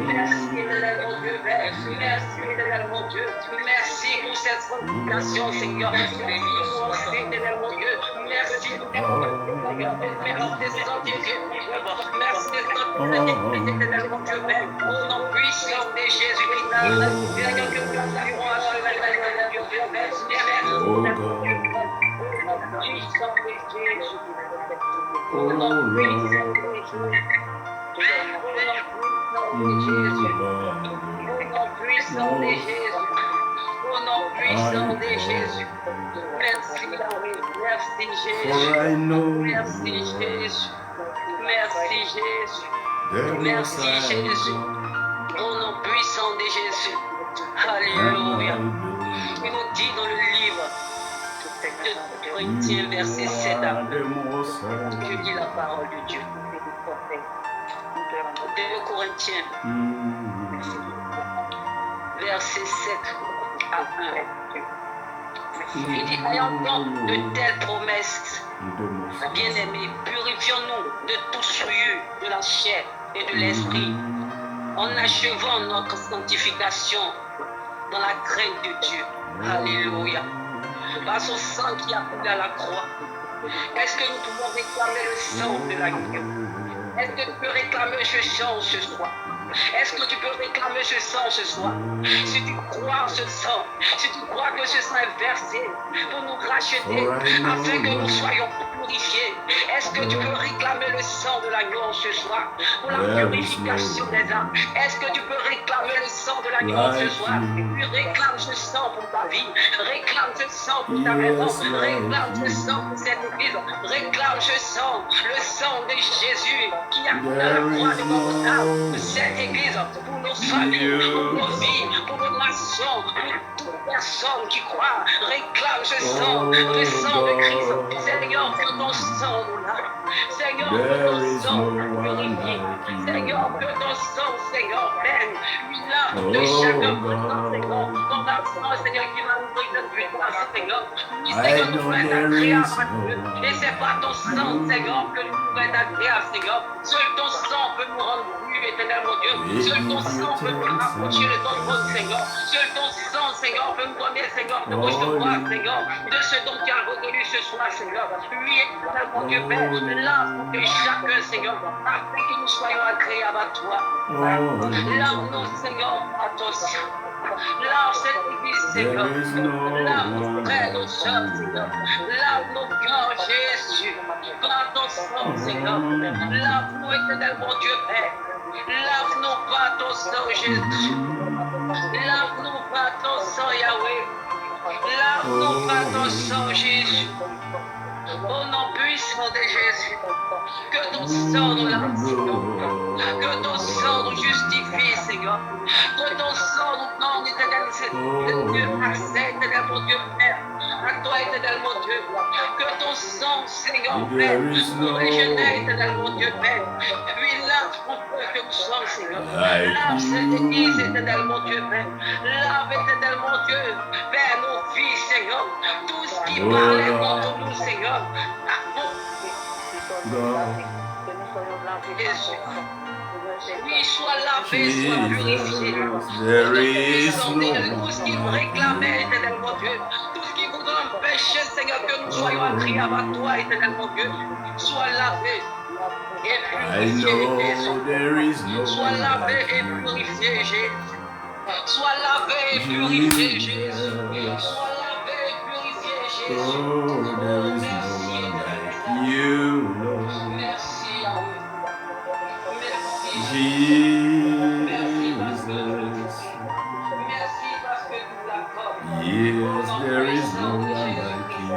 Merci éternel mon Dieu, Père. Merci éternel mon Dieu. Merci pour cette sanctification, Seigneur. Merci éternel mon Dieu. Merci pour Seigneur. Merci sanctifié. Merci éternel mon Dieu, Père. Au nom puissant de Jésus-Christ. Seigneur, que nous avons puissant de Jésus. Au nom puissant de Jésus. Merci, merci Jésus. Merci Jésus. Merci Jésus. Merci Jésus. Au nom puissant de Jésus. Alléluia. Il nous dit dans le livre de Corinthiens, verset 7 à 9. Je dis la parole de Dieu. 2 Corinthiens, verset 7 à 1. Il dit, ayant donc de telles promesses, bien-aimés, purifions-nous de tout souillure de la chair et de l'esprit, en achevant notre sanctification dans la crainte de Dieu. Alléluia. Grâce au sang qui a coulé à la croix, est-ce que nous pouvons réclamer le sang de la croix? Est-ce que tu peux réclamer ce sang ce soir? Est-ce que tu peux réclamer ce sang ce soir? Si tu crois en ce sang, si tu crois que ce sang est versé pour nous racheter, afin que nous soyons purifiés, est-ce que tu peux réclamer le sang de l'agneau ce soir pour la purification des âmes? Est-ce que tu peux réclamer le sang de l'agneau ce soir? Tu réclames ce sang pour ta vie, réclame ce sang pour ta maison, réclame ce sang pour cette église, réclame ce sang, le sang de Jésus qui a coulé à la croix de Golgotha pour cette église, pour nos familles, pour nos vies, pour nos nations, pour toute personne qui croit, réclame ce sang, le sang de Christ. Seigneur, que ton sang nous lave. Seigneur, que ton sang nous purifie. Seigneur, que ton sang, Seigneur, vienne, lui lave de chacun de nous, Seigneur. Ton absence, Seigneur, qui va nous briller de puissance, Seigneur. Oui, Seigneur, nous pouvons être agréables à Dieu. Et c'est pas ton sang, Seigneur, que nous pouvons être agréables, Seigneur. Seul ton sang peut nous rendre éternel mon Dieu, seul ton sang peut nous rapprocher de ton trône, Seigneur. Seul ton sang, Seigneur, peut nous donner, Seigneur, de recevoir, Seigneur, de ce dont tu as retenu ce soir, Seigneur. Oui, éternel mon Dieu, Père, lave de chacun, Seigneur, afin que nous soyons agréables à toi. Lave-nous, Seigneur, à ton sang. Lave cette église, Seigneur. Lave nos frères, nos soeurs, Seigneur. Lave nos cœurs, Jésus. Par ton sang, Seigneur. Lave-nous, éternel mon Dieu, Père. Lave-nous par ton sang, Jésus. Lave-nous par ton sang, Yahweh. Lave-nous par ton sang, Jésus. Au nom puissant de Jésus, que ton sang nous lave, Seigneur. Que ton sang nous justifie, Seigneur. Que ton sang nous donne, éternel Dieu, accès, éternel mon Dieu, Père. À toi, éternel mon Dieu. Que ton sang, Seigneur, Père, nous régénère, éternel mon Dieu, Père. Puis lave mon peuple que nous sommes, Seigneur. Lave cette église, éternel mon Dieu, Père. Lave, éternel mon Dieu, Père, nos vies, Seigneur. Tout ce qui parlait contre nous, Seigneur. Oui, sois lavé, sois purifié. Tout ce qui nous réclamait, éternel mon Dieu. Tout ce qui vous empêchait, Seigneur, que nous soyons agréables à toi, éternel mon Dieu. Sois lavé et purifié. Sois lavé et purifié, Jésus. Sois lavé et purifié, Jésus. Sois lavé et purifié, Jésus. Merci, Yahweh. Jesus. Merci parce que tu l'accordes. Yes, there is no one like you.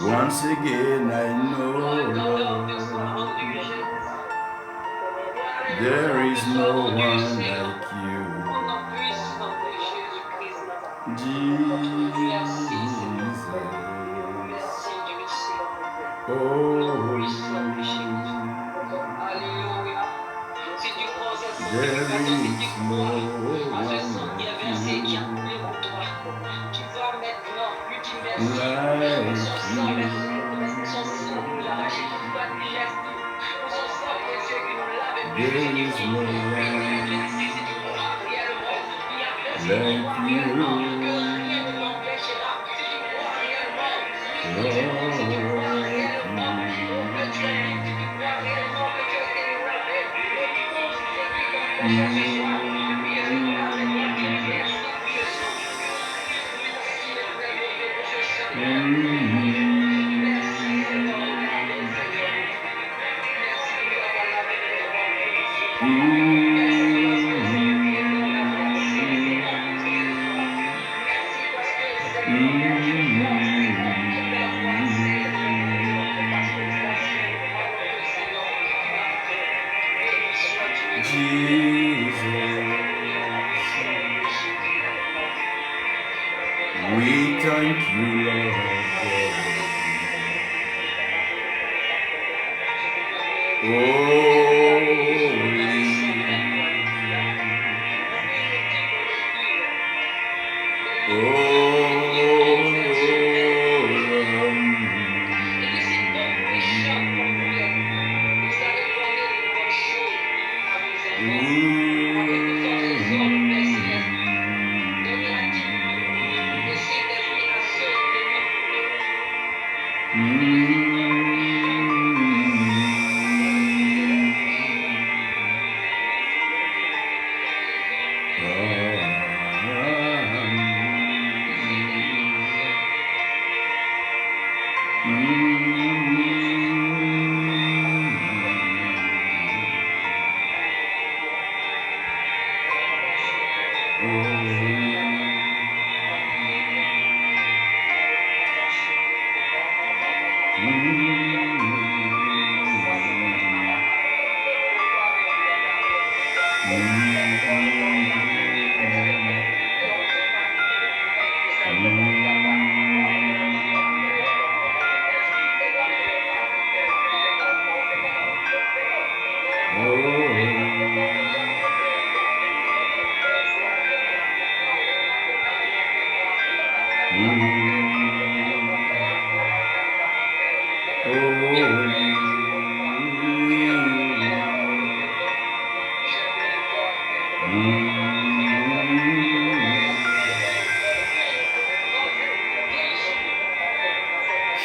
Once again, I know, Lord, there is no one like you. Jesus. Oh, Alléluia. Si tu crois à there is no ce sang one qui est versé, qui a coulé pour toi, tu vas maintenant lui dire merci. like Son sang, you. merci, son sang nous a racheté, tu vas lui dire merci. Pour son sang précieux qui There is no We thank you, Lord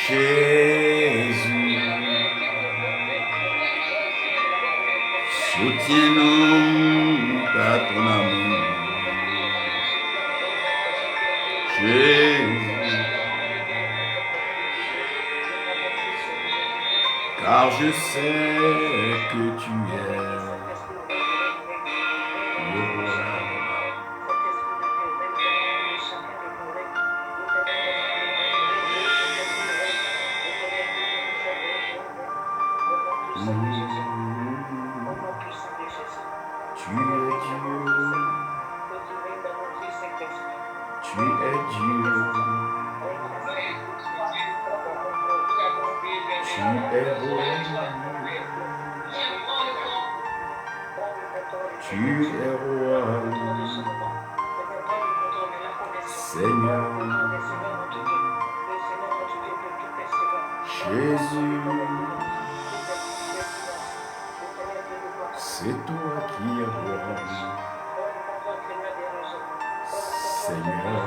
Jésus, soutiens-nous par ton amour. Jésus, car je sais que tu es le roi. Tu es Dieu, tu es Dieu, tu es roi, tu es roi, Seigneur, Jésus. C'est toi qui es roi, Seigneur.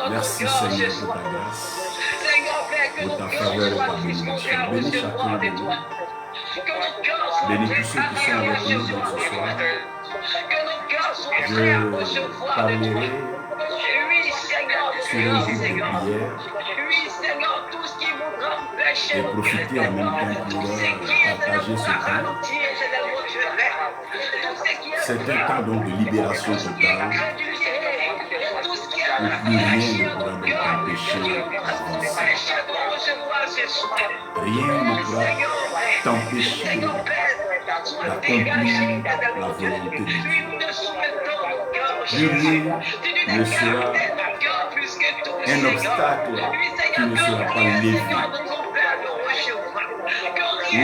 Merci Seigneur pour ta grâce, pour ta faveur et ta bénédiction. Bénis chacun de nous. Bénis tous ceux qui sont avec nous dans ce soir. Je parlerai sur un groupe de prière et profiter en même temps pour partager ce temps. C'est un temps donc de libération totale où plus rien ne pourra donc t'empêcher d'avancer. Rien ne pourra t'empêcher d'accomplir la volonté de Dieu. Plus rien ne sera un obstacle qui ne sera pas levé, ou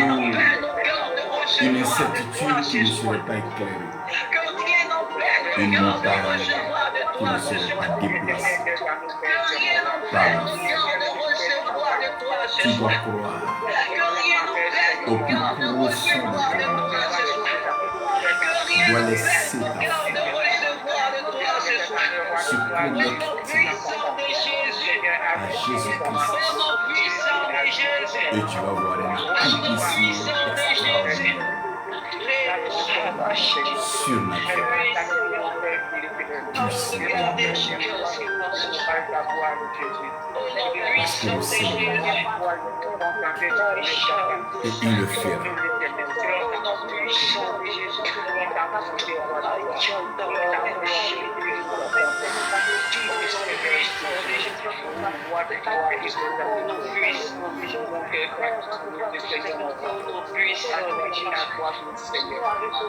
une incertitude qui ne serait pas éclairée, une montagne qui ne serait pas déplacée. Pardon. Tu dois croire au plus profond de ton âme. Tu dois laisser ta foi se connecter à Jésus-Christ et tu vas voir un accomplissement extraordinaire. surnaturel. Parce que le Seigneur, et il le fera.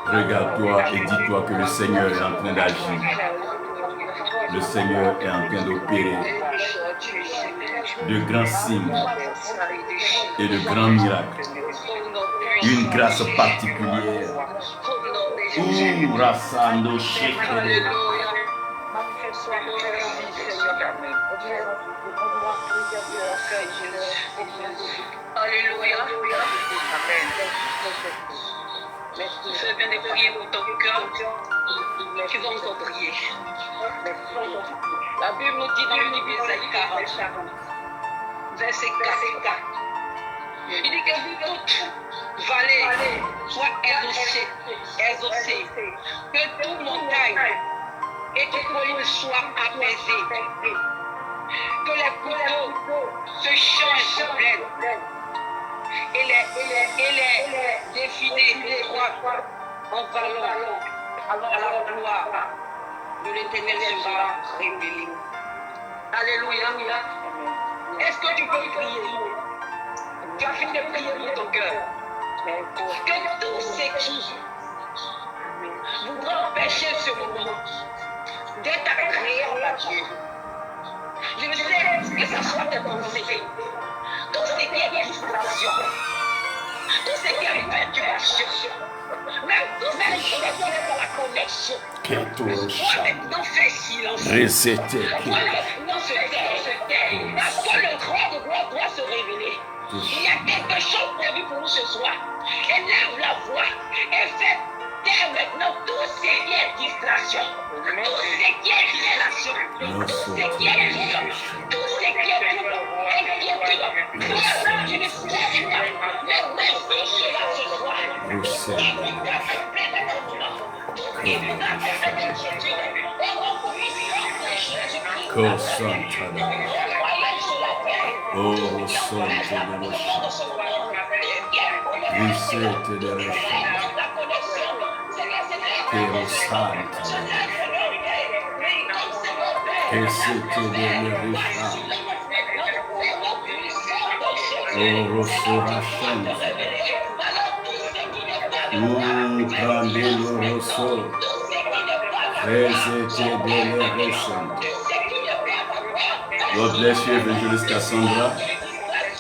Regarde-toi et dis-toi que le Seigneur est en train d'agir. Le Seigneur est en train d'opérer de grands signes et de grands miracles. Une grâce particulière. Rassando Shekere. Alléluia. Fais bien de prier pour ton cœur qui vont encore prier. La Bible nous dit dans le livre d'Ésaïe 40, verset 4. Il dit que toute vallée soit exaucée, que toute montagne et toute colline soient apaisées, que les couteaux se changent en plaine et les défilés croient en vallon à la gloire de l'Éternel sera révélée. Alléluia. Est-ce que tu peux prier? Tu as fini de prier pour ton cœur. Que tout ce qui voudra empêcher ce moment d'être agréable à Dieu, je ne sais que ça soit tes pensées, tout ce qui est distraction, tout ce qui est perturbation, même tout ce qui est dans la connexion. Maintenant fais silence. Maintenant se taire. Parce que le droit de gloire doit se révéler. Il y a quelque chose prévu pour nous ce soir. Élève la voix et fais taire maintenant tout ce qui est distraction, tout ce qui est relation, tout ce qui est vivant, tout ce qui est inquiétude. Voilà, je ne sais pas. Maintenant, fiche-la ce soir. God bless you, Evangelist Cassandra.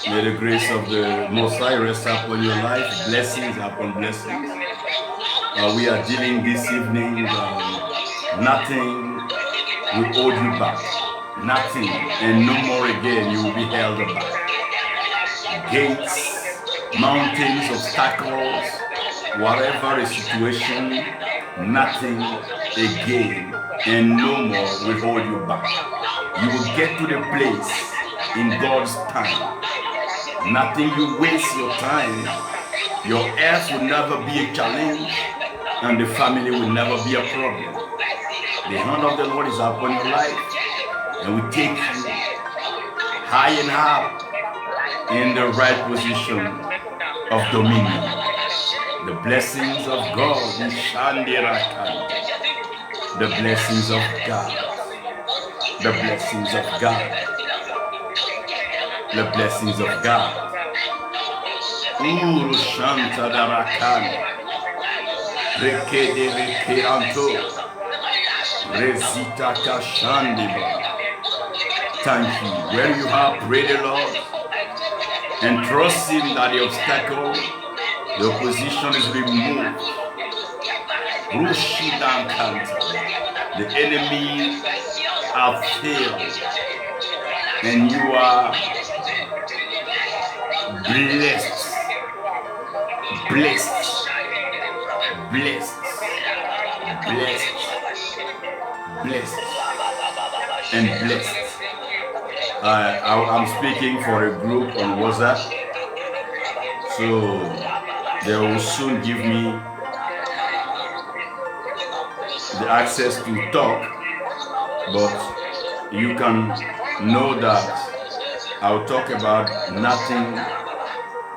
May the grace of the Most High rest upon your life. Blessings upon blessings. We are dealing this evening. Nothing will hold you back. Nothing, and no more again you will be held back. Gates, mountains, obstacles, whatever the situation, nothing again and no more will hold you back. You will get to the place in God's time. Nothing you waste your time. Your health will never be a challenge, and the family will never be a problem. The hand of the Lord is upon your life, and will take you high and high in the right position of dominion. The blessings of God is Shandirakan. The blessings of God. The blessings of God. The blessings of God. Uru Shanta Darakan. Rekede Rekiranto. Resita Kashandiba. Thank you. Where you are, pray the Lord. And trust Him that the obstacle, the opposition is removed. The enemy have failed, and you are blessed, blessed, blessed, blessed, blessed, and blessed. I'm speaking for a group on WhatsApp, so they will soon give me the access to talk, but you can know that I'll talk about nothing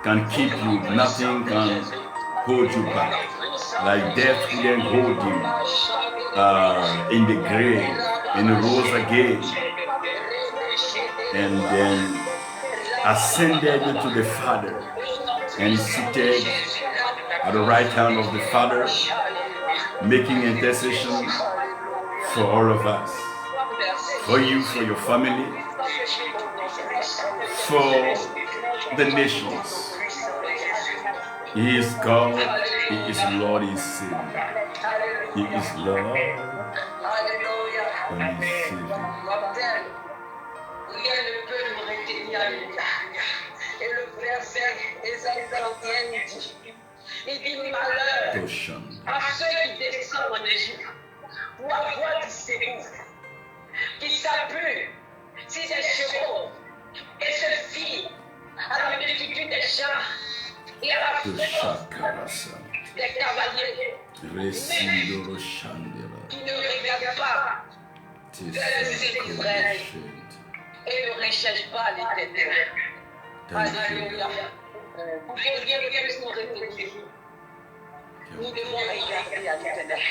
can keep you, nothing can hold you back. Like death couldn't hold him in the grave, and he rose again, and then ascended to the Father, and seated at the right hand of the Father, making intercession for all of us, for you, for your family, for the nations. He is God, He is Lord, He is Savior. He is Lord, and He is Savior. Rien ne peut nous retenir à l'écart. Et le verset Ésaïe 41 dit, il dit malheur à ceux qui descendent en Égypte pour avoir du secours, qui s'appuient sur des chevaux et se fient à la multitude des gens et à la force des cavaliers, mais qui ne regardent pas vers le Seigneur et ne recherche pas l'Éternel. Alléluia. Pour que rien ne puisse nous retenir, nous devons regarder à l'Éternel.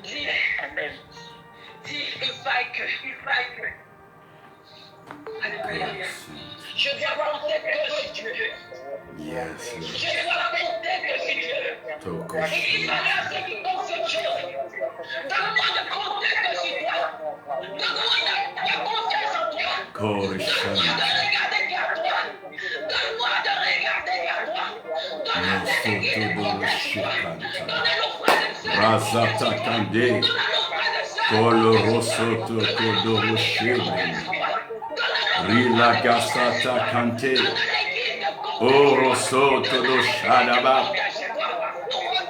Dis, il faille que. Alléluia. Je dois compter que sur Dieu. Yes. Je dois compter que sur Dieu. Il dit malheur à ceux qui comptent sur Dieu. Donne-moi de compter que sur toi. Donne-moi de confiance en toi. Donne-moi de regarder vers toi. Donne-moi de regarder vers toi. Donne-moi de regarder vers toi. Donne-nous frères et sœurs. Razata Kande, Kolorosoto Kodoroshebe, Rila Gasata Kante, Orosoto do Shadaba.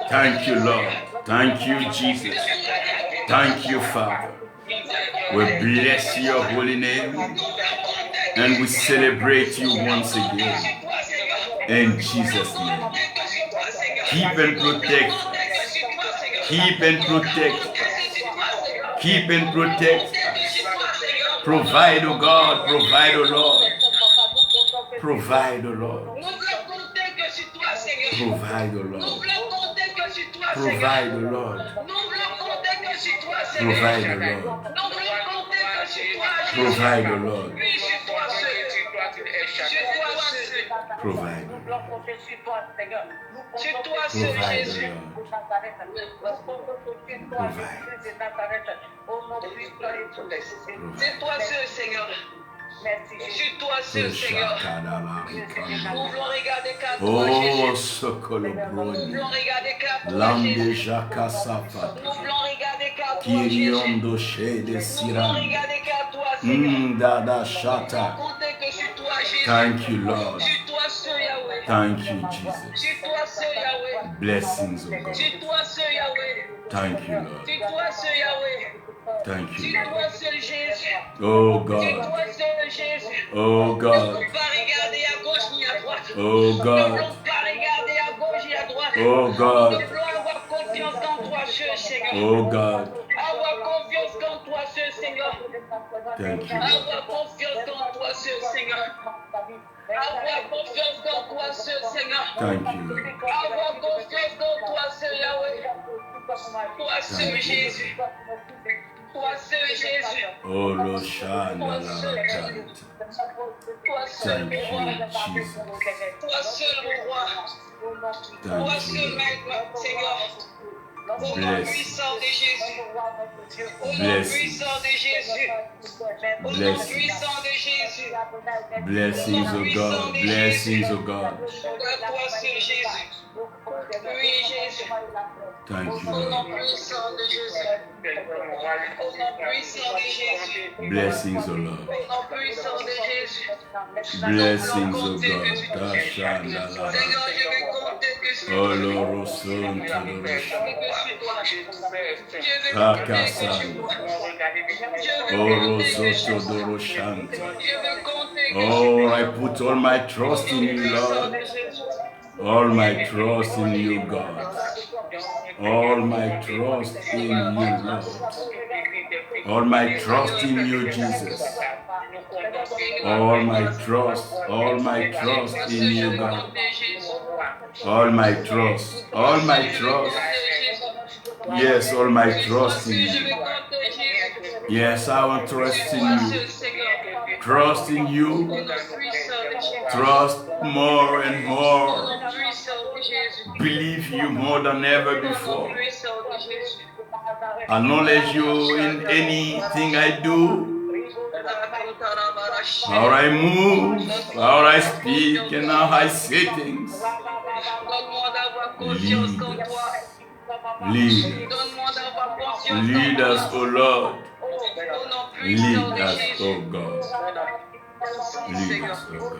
Thank you, Lord. Thank you, Jesus. Thank you, Father. We bless your holy name and we celebrate you once again. In Jesus' name. Keep and protect. Keep and protect. Keep and protect. Provide, O God. Provide, O Lord. Provide, O Lord. Provide, O Lord. Provide, O Lord. Provide, O Lord. Provide, O Lord. Provide, O Lord. C'est toi seul, Jésus. C'est toi seul, Seigneur. C'est toi seul, Seigneur. Nous voulons regarder qu'à toi, Jésus. Nous voulons regarder qu'à toi, Jésus. Nous voulons regarder qu'à toi, Jésus. Nous voulons regarder qu'à toi, Seigneur. Comptez que sur toi, Jésus. Thank you, Lord. Sur toi seul, Yahweh. Thank you, Jesus. Sur toi seul, Yahweh. Blessings, O God. Sur toi seul, Yahweh. Thank you, Lord. Sur toi seul, Yahweh. Thank you, Sur Lord. toi seul, Jésus. Oh Sur God. toi seul, Jésus. Oh Ne God. voulons pas regarder à gauche ni à droite. Oh Ne God. voulons pas regarder à gauche ni à droite. Oh Nous God. voulons avoir confiance en toi, seul Seigneur. Oh God. Avoir confiance en toi, seul Seigneur. Thank you, Lord. Avoir confiance en toi, seul Seigneur. Avoir confiance en toi, seul Seigneur. Thank you, Lord. Avoir confiance en toi, seul Yahweh. Toi seul Jésus. Toi seul Jésus. Oh Loshana Toi seul Larakant. Toi seul Thank roi. you, Jesus. Toi seul roi. Toi Thank you, seul Lord. maître, Seigneur. Au nom Bless. puissant de Jésus. Au nom Bless. puissant de Jésus. Au nom Bless. puissant de Jésus. Blessings, O God. Blessings, O God. Toi seul Jésus. Oui, Jésus. Thank you, Au nom Lord. puissant de Jésus. Au nom puissant de Jésus. Blessings, O Lord. Au nom puissant de Jésus. Blessings, O God. Tashana Seigneur, Larakant. je vais compter que sur Oh toi. Loroson Je vais Todorosh. compter que sur toi. Je vais compter que sur Takasan. toi. Je vais Oh compter que sur Rosoto toi. Doroshanta. Je vais compter que sur Oh, toi. I put all my trust in you, Puissant Lord. de Jésus. All my trust in you, God. All my trust in you, Lord. All my trust in you, Jesus. All my trust in you, God. All my trust. Yes, all my trust in you. Yes, I will trust in you. Trust in you. Trust more and more. Believe you more than ever before. Acknowledge you in anything I do. How I move, how I speak, and how I say things. Lead us, O Lord. Lead us, O God. Lead us, O God.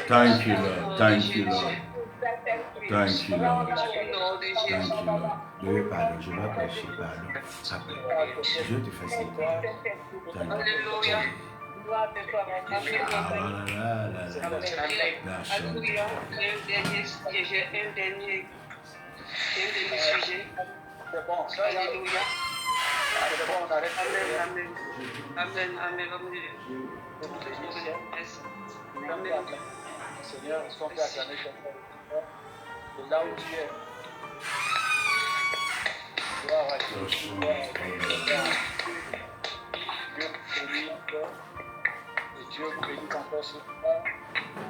Thank you, Lord. Thank you, Lord. Thank you, Lord. Thank you, Lord. Thank you, Lord. Oui, pardon, je vais prêcher, pardon. Après, je te fais signe. Thank you. J'ai un dernier sujet. Alléluia. Amen. Amen. Seigneur, est-ce qu'on peut acclamer ton nom de là où tu es? Gloire à Dieu. Dieu vous bénisse encore. Et Dieu vous bénisse encore ce soir.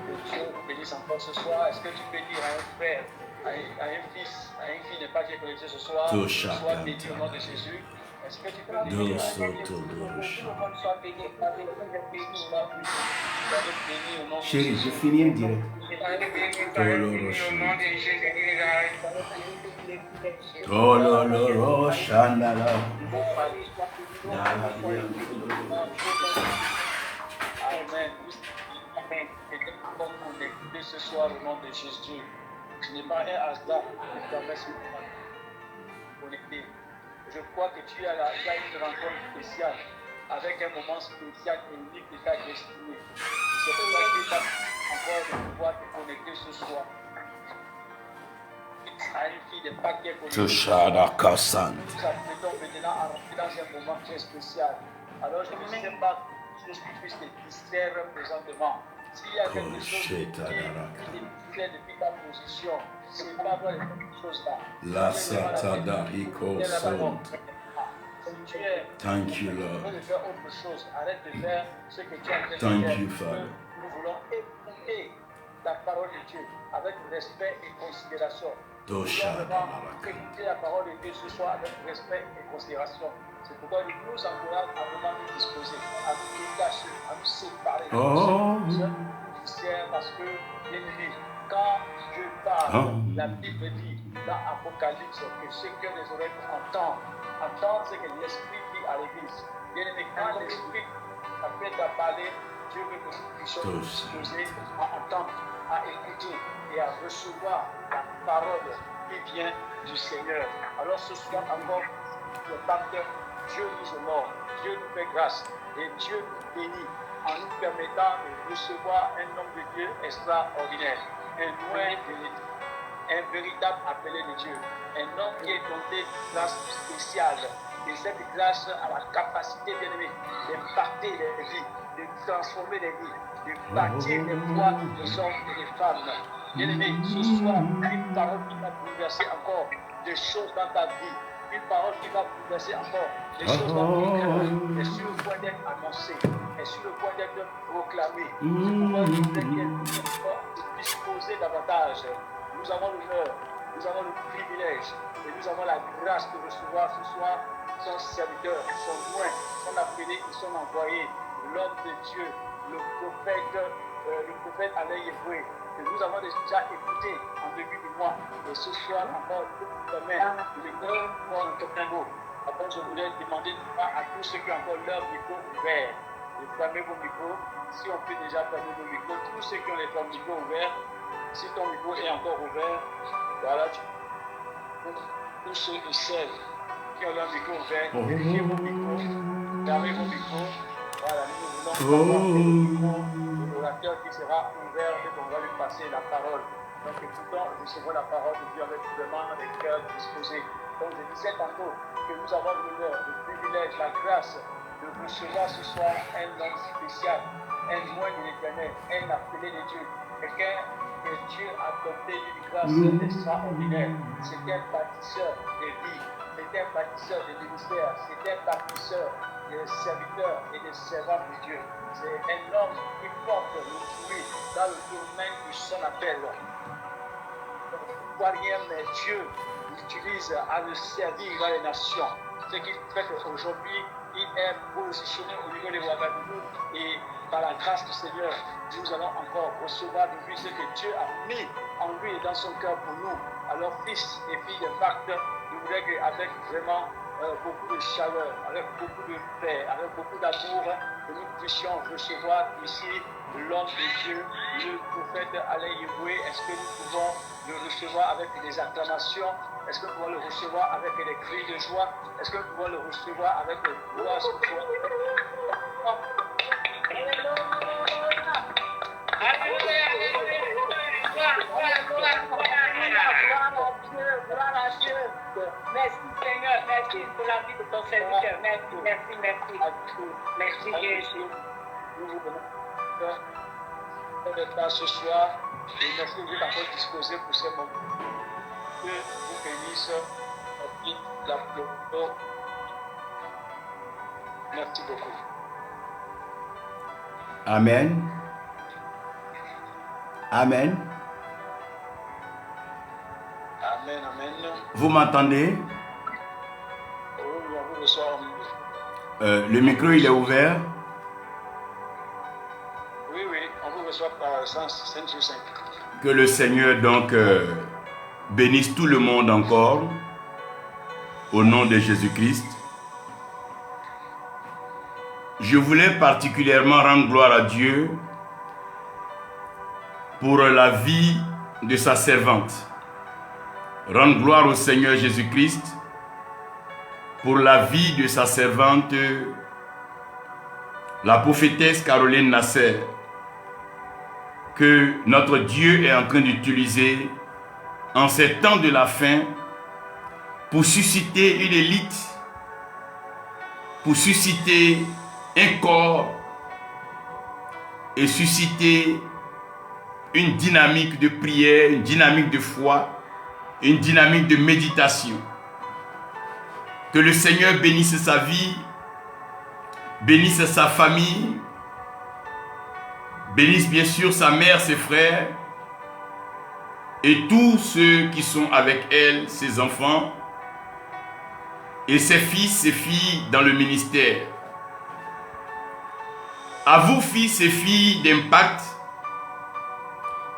Et Dieu vous bénisse encore ce soir. Est-ce que tu peux dire à un frère, à un fils, à une fille n'est pas qui est connecté ce soir, sois béni au nom de Jésus? Est-ce que tu peux bénir tout le monde soit béni, Chérie, je finis direct. Amen. Comme on écoute ce soir au nom de Jésus, ce n'est pas un hasard que tu as mis sur connecté. Je crois que tu as une rencontre spéciale avec un moment spécial et unique de ta destinée. C'est pour ça que tu as encore de pouvoir te connecter ce soir. À une fille de Pâques connectée. Nous apprêtons maintenant à rentrer dans un moment très spécial. Alors je ne sais pas ce qui puisse te distraire présentement. S'il y a quelque chose qui te distrait depuis ta position, ce n'est pas voir les choses-là. La satada iko sont. Thank you, Lord. Arrête de faire ce que tu as fait. Thank you, Father. Nous voulons écouter la parole de Dieu avec respect et considération. Nous voulons écouter la parole de Dieu ce soir avec respect et considération. C'est pourquoi nous nous encourageons à vraiment nous disposer, à nous détacher, à nous séparer. Parce que, bien aimé, quand Dieu parle, la Bible dit dans Apocalypse que ceux qui ont des oreilles pour entendre ce que l'Esprit dit à l'Église. Bien aimé, quand l'Esprit s'apprête à parler, Dieu veut que nous puissions nous disposer à entendre, à écouter et à recevoir la parole qui vient du Seigneur. Alors ce soir encore, le pasteur, Dieu nous honore, Dieu nous fait grâce et Dieu nous bénit en nous permettant de recevoir un homme de Dieu extraordinaire, un loin de l'État, un véritable appelé de Dieu, un homme qui est doté d'une grâce spéciale. Et cette grâce a la capacité, bien aimé, d'impacter les vies, de transformer les vies, de bâtir les voies des hommes et des femmes. Bien aimé, ce soir, une parole qui va bouleverser encore des choses dans ta vie. Une parole qui va bouleverser encore des choses dans ton cœur, est sur le point d'être annoncée, est sur le point d'être proclamée. C'est pourquoi nous voulons disposer davantage. Nous avons l'honneur, nous avons le privilège et nous avons la grâce de recevoir ce soir son serviteur, son loin, son appelé et son envoyé, l'homme de Dieu, le prophète Alain Yéhoué, que nous avons déjà écouté en début du mois. Et ce soir encore, demain, le grand mot. Après, je voulais demander à tous ceux qui ont encore leur micro ouvert, de fermer vos micros. Si on peut déjà fermer vos micros, tous ceux qui ont les micros ouverts, si ton micro est encore ouvert, voilà, tous ceux et celles qui ont leur micro ouvert, vérifiez vos micros, fermez vos micros. Voilà, nous Donc, vraiment, l'orateur qui sera ouvert et qu'on va lui passer la parole. Donc, écoutons, recevons la parole de Dieu avec vraiment des cœurs disposés. Donc, je disais tantôt que nous avons l'honneur, le privilège, la grâce de recevoir ce soir un homme spécial, un moine de l'Éternel, un appelé de Dieu, quelqu'un que Dieu a doté d'une grâce extraordinaire. C'est un bâtisseur de vie, c'est un bâtisseur de ministère, c'est un bâtisseur des serviteurs et des servants de Dieu. C'est un homme qui porte le fruit dans le domaine de son appel. Pourquoi rien, mais Dieu l'utilise à le servir dans les nations. Ce qui fait qu'aujourd'hui, il est positionné au niveau de Ouagadougou et par la grâce du Seigneur, nous allons encore recevoir de lui ce que Dieu a mis en lui et dans son cœur pour nous. Alors, fils et filles d'impact, je voudrais qu'avec vraiment beaucoup de chaleur, avec beaucoup de paix, avec beaucoup d'amour, que nous puissions recevoir ici l'homme de Dieu, le prophète Alain Yeboué. Est-ce que nous pouvons le recevoir avec des acclamations? Est-ce que nous pouvons le recevoir avec des cris de joie? Est-ce que nous pouvons le recevoir avec des gloires sur toi? Gloire à Dieu. Merci Seigneur, merci pour la vie de ton serviteur. Merci, merci, merci. Merci Jésus. Nous vous remercions ce soir et merci de vous avoir disposé pour ce moment. Que vous bénisse la fleur. Merci beaucoup. Amen. Amen. Amen, amen. Vous m'entendez? Oui, on vous reçoit. Le micro, il est ouvert? Oui, oui, on vous reçoit par 5 sur 5. Que le Seigneur donc bénisse tout le monde encore au nom de Jésus-Christ. Je voulais particulièrement rendre gloire à Dieu pour la vie de sa servante. Rendre gloire au Seigneur Jésus-Christ pour la vie de sa servante, la prophétesse Caroline Nasser, que notre Dieu est en train d'utiliser en ces temps de la fin pour susciter une élite, pour susciter un corps et susciter une dynamique de prière, une dynamique de foi, une dynamique de méditation. Que le Seigneur bénisse sa vie, bénisse sa famille, bénisse bien sûr sa mère, ses frères et tous ceux qui sont avec elle, ses enfants et ses fils, ses filles dans le ministère. À vous, fils et filles d'impact,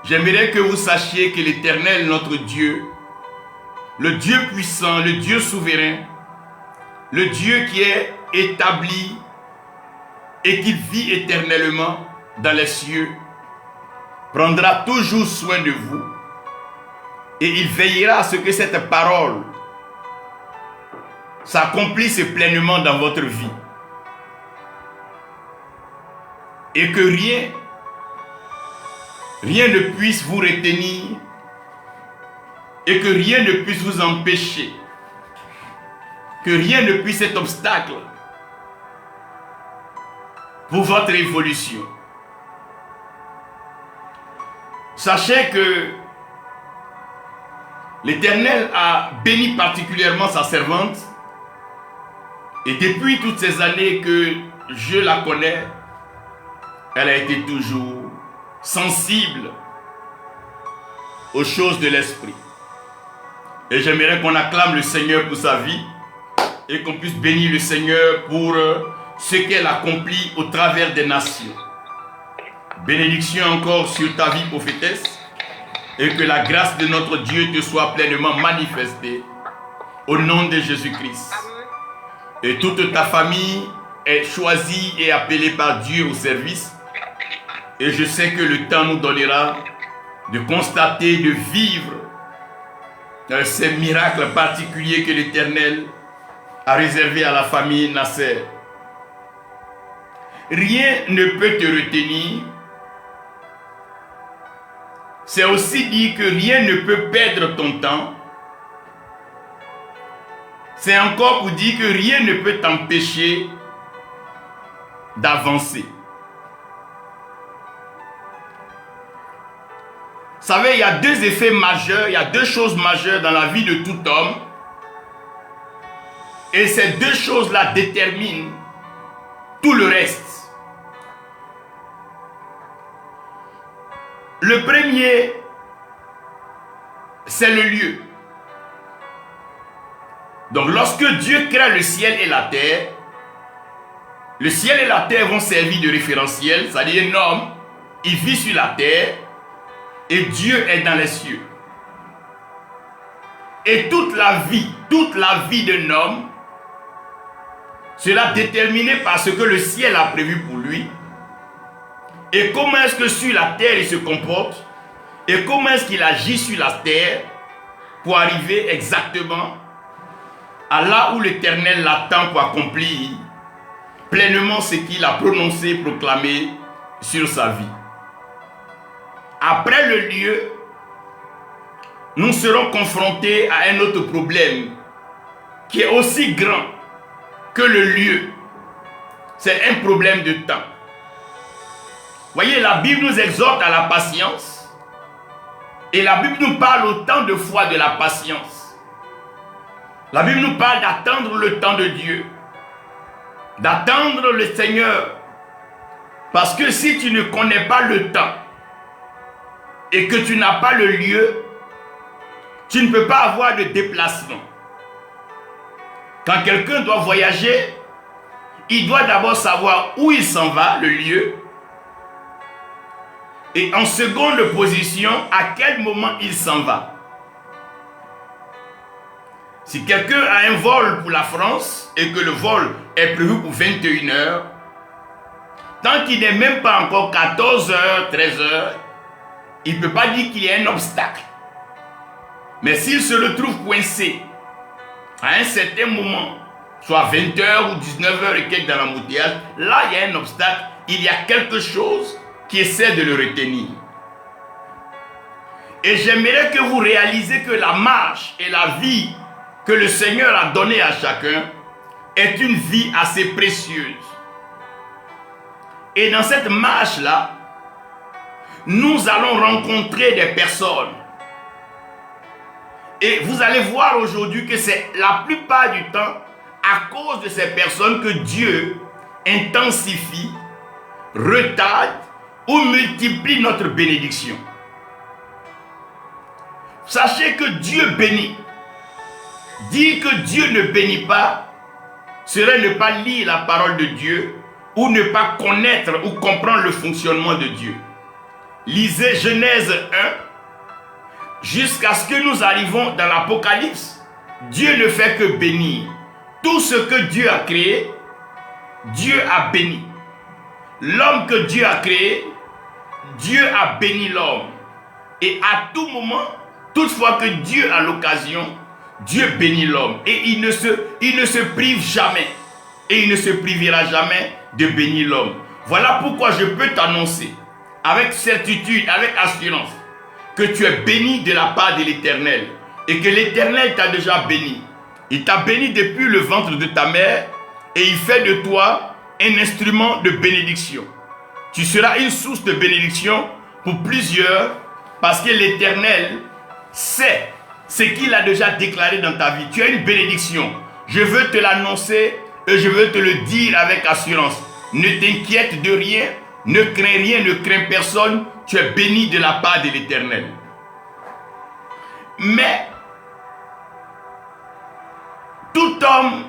j'aimerais que vous sachiez que l'Éternel, notre Dieu, le Dieu puissant, le Dieu souverain, le Dieu qui est établi et qui vit éternellement dans les cieux, prendra toujours soin de vous et il veillera à ce que cette parole s'accomplisse pleinement dans votre vie. Et que rien ne puisse vous retenir et que rien ne puisse vous empêcher, que rien ne puisse être obstacle pour votre évolution. Sachez que l'Éternel a béni particulièrement sa servante et depuis toutes ces années que je la connais, elle a été toujours sensible aux choses de l'esprit. Et j'aimerais qu'on acclame le Seigneur pour sa vie et qu'on puisse bénir le Seigneur pour ce qu'elle accomplit au travers des nations. Bénédiction encore sur ta vie, prophétesse, et que la grâce de notre Dieu te soit pleinement manifestée au nom de Jésus-Christ. Et toute ta famille est choisie et appelée par Dieu au service. Et je sais que le temps nous donnera de constater, de vivre ces miracles particuliers que l'Éternel a réservés à la famille Nasser. rien ne peut te retenir, c'est aussi dire que rien ne peut perdre ton temps. C'est encore pour dire que rien ne peut t'empêcher d'avancer. Vous savez, il y a deux effets majeurs, il y a deux choses majeures dans la vie de tout homme. Et ces deux choses-là déterminent tout le reste. Le premier, c'est le lieu. Donc lorsque Dieu crée le ciel et la terre, le ciel et la terre vont servir de référentiel, c'est-à-dire un homme, il vit sur la terre et Dieu est dans les cieux. Et toute la vie d'un homme sera déterminée par ce que le ciel a prévu pour lui et comment est-ce que sur la terre il se comporte et comment est-ce qu'il agit sur la terre pour arriver exactement à là où l'Éternel l'attend pour accomplir pleinement ce qu'il a prononcé, proclamé sur sa vie. Après le lieu, nous serons confrontés à un autre problème qui est aussi grand que le lieu. C'est un problème de temps. Voyez, la Bible nous exhorte à la patience et la Bible nous parle autant de fois de la patience. La Bible nous parle d'attendre le temps de Dieu, d'attendre le Seigneur, parce que si tu ne connais pas le temps et que tu n'as pas le lieu, tu ne peux pas avoir de déplacement. Quand quelqu'un doit voyager, il doit d'abord savoir où il s'en va, le lieu, et en seconde position, à quel moment il s'en va. Si quelqu'un a un vol pour la France et que le vol est prévu pour 21 heures, tant qu'il n'est même pas encore 14 heures, 13 heures, il ne peut pas dire qu'il y a un obstacle. Mais s'il se retrouve coincé à un certain moment, soit 20 heures ou 19 heures et quelques dans l'embouteillage, là il y a un obstacle, il y a quelque chose qui essaie de le retenir. Et j'aimerais que vous réalisiez que la marche et la vie que le Seigneur a donnée à chacun est une vie assez précieuse. Et dans cette marche-là, nous allons rencontrer des personnes. Et vous allez voir aujourd'hui que c'est la plupart du temps à cause de ces personnes que Dieu intensifie, retarde ou multiplie notre bénédiction. Sachez que Dieu bénit. Dire que Dieu ne bénit pas serait ne pas lire la parole de Dieu ou ne pas connaître ou comprendre le fonctionnement de Dieu. Lisez Genèse 1 jusqu'à ce que nous arrivons dans l'Apocalypse. Dieu ne fait que bénir. Tout ce que Dieu a créé, Dieu a béni. L'homme que Dieu a créé, Dieu a béni l'homme. Et à tout moment, toutefois que Dieu a l'occasion, Dieu bénit l'homme. Et il ne se prive jamais. Et il ne se privera jamais de bénir l'homme. Voilà pourquoi je peux t'annoncer avec certitude, avec assurance, que tu es béni de la part de l'Éternel. Et que l'Éternel t'a déjà béni. Il t'a béni depuis le ventre de ta mère. Et il fait de toi un instrument de bénédiction. Tu seras une source de bénédiction pour plusieurs, parce que l'Éternel sait ce qu'il a déjà déclaré dans ta vie. Tu as une bénédiction. Je veux te l'annoncer et je veux te le dire avec assurance. Ne t'inquiète de rien, ne crains rien, ne crains personne. Tu es béni de la part de l'Éternel. Mais tout homme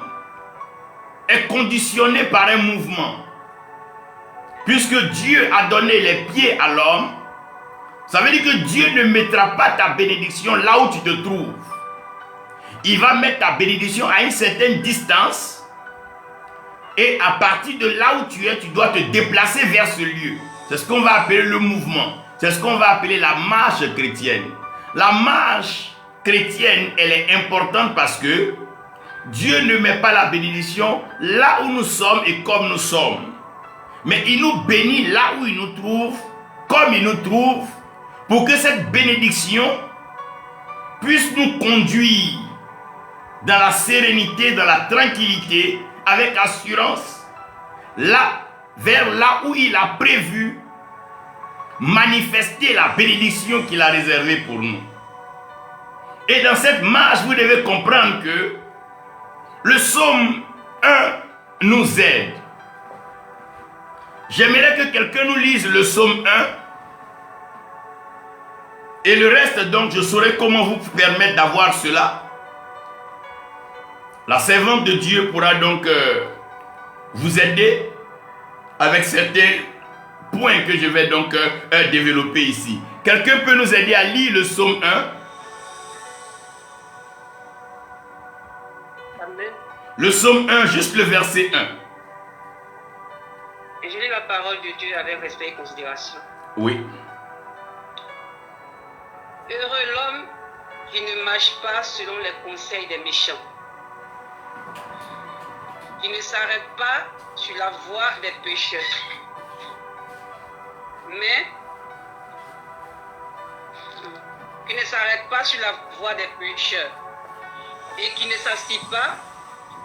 est conditionné par un mouvement. Puisque Dieu a donné les pieds à l'homme, ça veut dire que Dieu ne mettra pas ta bénédiction là où tu te trouves. Il va mettre ta bénédiction à une certaine distance. Et à partir de là où tu es, tu dois te déplacer vers ce lieu. C'est ce qu'on va appeler le mouvement. C'est ce qu'on va appeler la marche chrétienne. La marche chrétienne, elle est importante parce que Dieu ne met pas la bénédiction là où nous sommes et comme nous sommes. Mais il nous bénit là où il nous trouve, comme il nous trouve, pour que cette bénédiction puisse nous conduire dans la sérénité, dans la tranquillité, avec assurance, là, vers là où il a prévu manifester la bénédiction qu'il a réservée pour nous. Et dans cette marche, vous devez comprendre que le psaume 1 nous aide. J'aimerais que quelqu'un nous lise le psaume 1. Et le reste, donc, je saurai comment vous permettre d'avoir cela. La servante de Dieu pourra donc vous aider avec certains points que je vais donc développer ici. Quelqu'un peut nous aider à lire le psaume 1? Amen. Le psaume 1, juste le verset 1. Et je lis la parole de Dieu avec respect et considération. Oui. Heureux l'homme qui ne marche pas selon les conseils des méchants, qui ne s'arrête pas sur la voie des pécheurs, mais qui ne s'arrête pas sur la voie des pécheurs et qui ne s'assied pas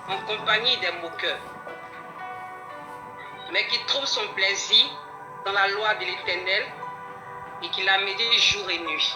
en compagnie des moqueurs, mais qui trouve son plaisir dans la loi de l'Éternel et qui la médite jour et nuit.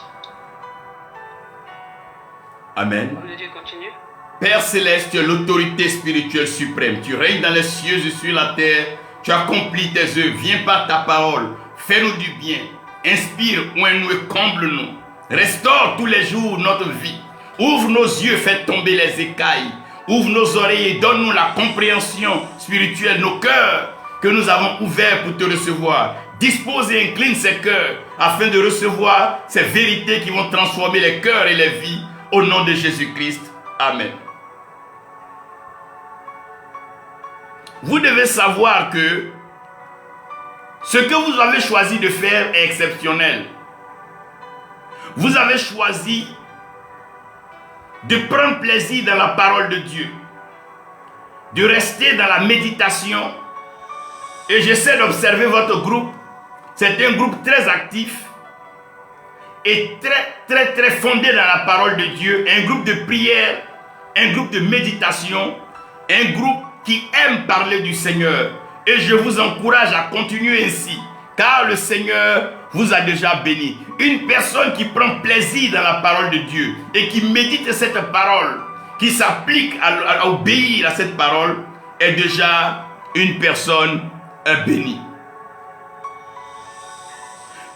Amen. Dieu continue. Père céleste, tu es l'autorité spirituelle suprême. Tu règnes dans les cieux et sur la terre. Tu accomplis tes œuvres. Viens par ta parole. Fais-nous du bien. Inspire, oins-nous et comble-nous. Restaure tous les jours notre vie. Ouvre nos yeux, fais tomber les écailles. Ouvre nos oreilles et donne-nous la compréhension spirituelle, nos cœurs que nous avons ouverts pour te recevoir. Dispose et incline ces cœurs afin de recevoir ces vérités qui vont transformer les cœurs et les vies. Au nom de Jésus-Christ. Amen. Vous devez savoir que ce que vous avez choisi de faire est exceptionnel. Vous avez choisi de prendre plaisir dans la parole de Dieu, de rester dans la méditation. Et j'essaie d'observer votre groupe. C'est un groupe très actif et très fondé dans la parole de Dieu, un groupe de prière, un groupe de méditation, un groupe qui aime parler du Seigneur. Et je vous encourage à continuer ainsi, car le Seigneur vous a déjà béni. Une personne qui prend plaisir dans la parole de Dieu et qui médite cette parole, qui s'applique à obéir à cette parole, est déjà une personne bénie.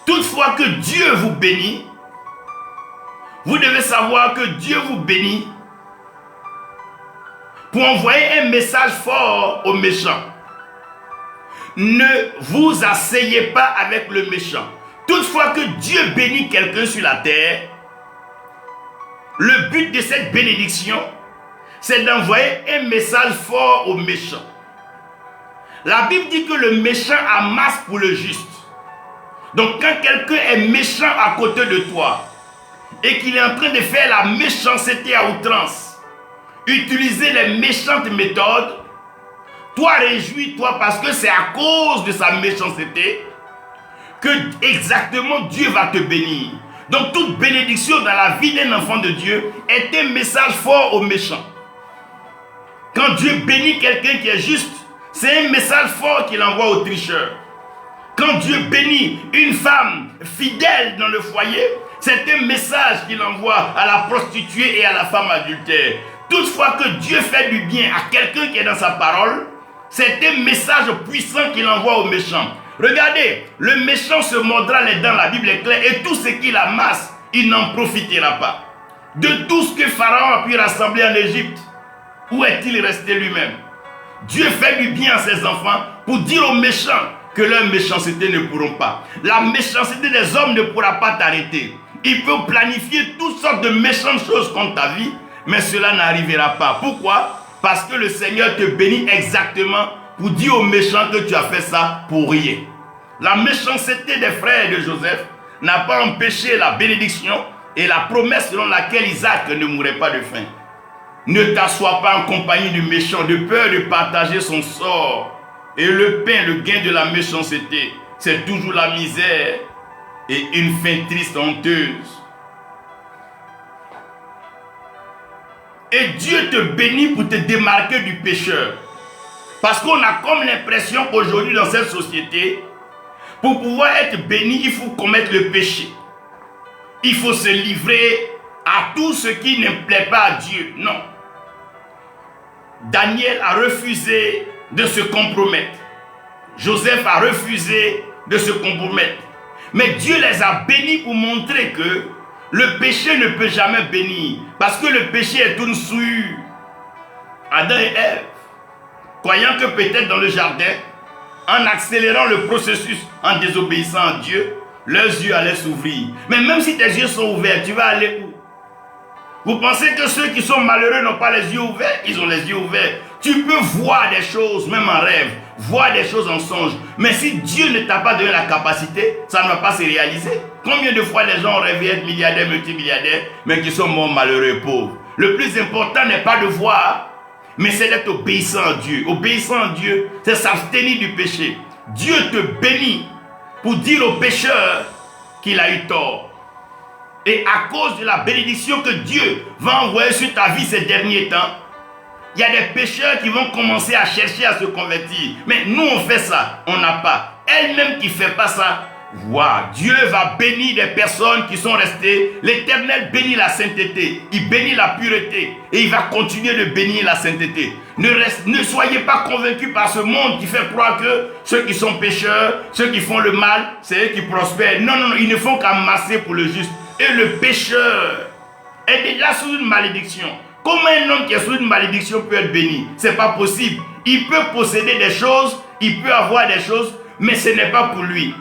Toutefois que Dieu vous bénit, vous devez savoir que Dieu vous bénit pour envoyer un message fort aux méchants. Ne vous asseyez pas avec le méchant. Toutefois que Dieu bénit quelqu'un sur la terre, le but de cette bénédiction, c'est d'envoyer un message fort aux méchants. La Bible dit que le méchant amasse pour le juste. Donc quand quelqu'un est méchant à côté de toi et qu'il est en train de faire la méchanceté à outrance, utiliser les méchantes méthodes, toi réjouis-toi parce que c'est à cause de sa méchanceté que exactement Dieu va te bénir. Donc toute bénédiction dans la vie d'un enfant de Dieu est un message fort aux méchants. Quand Dieu bénit quelqu'un qui est juste, c'est un message fort qu'il envoie aux tricheurs. Quand Dieu bénit une femme fidèle dans le foyer, c'est un message qu'il envoie à la prostituée et à la femme adultère. Toutefois que Dieu fait du bien à quelqu'un qui est dans sa parole, c'est un message puissant qu'il envoie aux méchants. Regardez, le méchant se mordra les dents, la Bible est claire, et tout ce qu'il amasse, il n'en profitera pas. De tout ce que Pharaon a pu rassembler en Égypte, où est-il resté lui-même? Dieu fait du bien à ses enfants pour dire aux méchants que leur méchanceté ne pourront pas. La méchanceté des hommes ne pourra pas t'arrêter. Ils peuvent planifier toutes sortes de méchantes choses contre ta vie, mais cela n'arrivera pas. Pourquoi? Parce que le Seigneur te bénit exactement pour dire aux méchants que tu as fait ça pour rien. La méchanceté des frères de Joseph n'a pas empêché la bénédiction et la promesse selon laquelle Isaac ne mourrait pas de faim. Ne t'assois pas en compagnie du méchant de peur de partager son sort Et le pain, le gain de la méchanceté, c'est toujours la misère et une fin triste, honteuse. Et Dieu te bénit pour te démarquer du pécheur. Parce qu'on a comme l'impression qu'aujourd'hui dans cette société, pour pouvoir être béni, il faut commettre le péché. Il faut se livrer à tout ce qui ne plaît pas à Dieu. Non. Daniel a refusé de se compromettre. Joseph a refusé de se compromettre. Mais Dieu les a bénis pour montrer que le péché ne peut jamais bénir. Parce que le péché est une souillure. Adam et Ève, croyant que peut-être dans le jardin, en accélérant le processus, en désobéissant à Dieu, leurs yeux allaient s'ouvrir. Mais même si tes yeux sont ouverts, tu vas aller où? Vous pensez que ceux qui sont malheureux n'ont pas les yeux ouverts? Ils ont les yeux ouverts. Tu peux voir des choses, même en rêve, voir des choses en songe. Mais si Dieu ne t'a pas donné la capacité, ça ne va pas se réaliser. Combien de fois les gens ont rêvé être milliardaires, multimilliardaires, mais qui sont morts malheureux et pauvres? Le plus important n'est pas de voir, mais c'est d'être obéissant à Dieu. Obéissant à Dieu, c'est s'abstenir du péché. Dieu te bénit pour dire au pécheur qu'il a eu tort. Et à cause de la bénédiction que Dieu va envoyer sur ta vie ces derniers temps, il y a des pécheurs qui vont commencer à chercher à se convertir. Mais nous, on fait ça, on n'a pas. Elle-même qui ne fait pas ça, wow, Dieu va bénir des personnes qui sont restées. L'Éternel bénit la sainteté, il bénit la pureté et il va continuer de bénir la sainteté. Ne soyez pas convaincus par ce monde qui fait croire que ceux qui sont pécheurs, ceux qui font le mal, c'est eux qui prospèrent. Non, non, non, ils ne font qu'amasser pour le juste. Et le pécheur est déjà sous une malédiction. Comment un homme qui est sous une malédiction peut être béni? C'est pas possible. Il peut posséder des choses, il peut avoir des choses, mais ce n'est pas pour lui.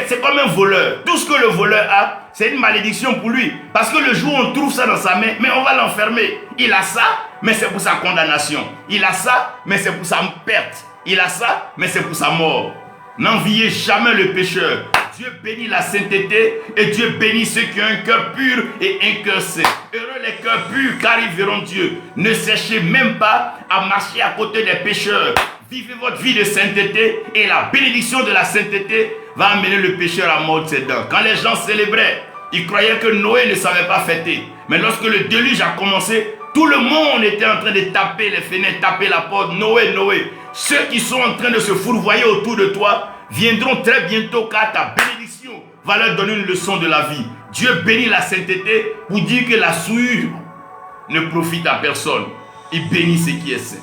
C'est comme un voleur. Tout ce que le voleur a, c'est une malédiction pour lui. Parce que le jour où on trouve ça dans sa main, mais on va l'enfermer. Il a ça, mais c'est pour sa condamnation. Il a ça, mais c'est pour sa perte. Il a ça, mais c'est pour sa mort. N'enviez jamais le pécheur. Dieu bénit la sainteté et Dieu bénit ceux qui ont un cœur pur et un cœur saint. Heureux les cœurs purs car ils verront Dieu. Ne cherchez même pas à marcher à côté des pécheurs. Vivez votre vie de sainteté et la bénédiction de la sainteté va amener le pécheur à mordre ses dents. Quand les gens célébraient, ils croyaient que Noé ne savait pas fêter. Mais lorsque le déluge a commencé, tout le monde était en train de taper les fenêtres, taper la porte. Noé, Noé. Ceux qui sont en train de se fourvoyer autour de toi viendront très bientôt car ta bénédiction va leur donner une leçon de la vie. Dieu bénit la sainteté pour dire que la souillure ne profite à personne. Il bénit ce qui est saint.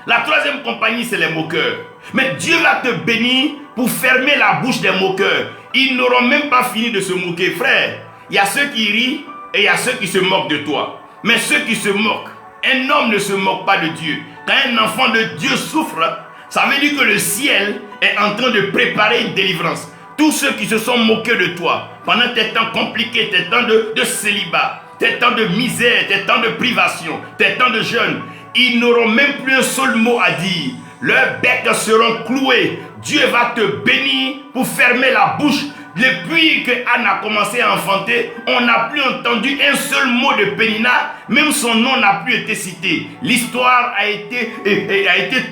La troisième compagnie, c'est les moqueurs. Mais Dieu va te bénir pour fermer la bouche des moqueurs. Ils n'auront même pas fini de se moquer. Frère, il y a ceux qui rient et il y a ceux qui se moquent de toi. Mais ceux qui se moquent, un homme ne se moque pas de Dieu. Quand un enfant de Dieu souffre, ça veut dire que le ciel est en train de préparer une délivrance. Tous ceux qui se sont moqués de toi pendant tes temps compliqués, tes temps de célibat, tes temps de misère, tes temps de privation, tes temps de jeûne, ils n'auront même plus un seul mot à dire. Leurs becs seront cloués. Dieu va te bénir pour fermer la bouche. Depuis que Anne a commencé à enfanter, on n'a plus entendu un seul mot de Pénina. Même son nom n'a plus été cité. L'histoire a été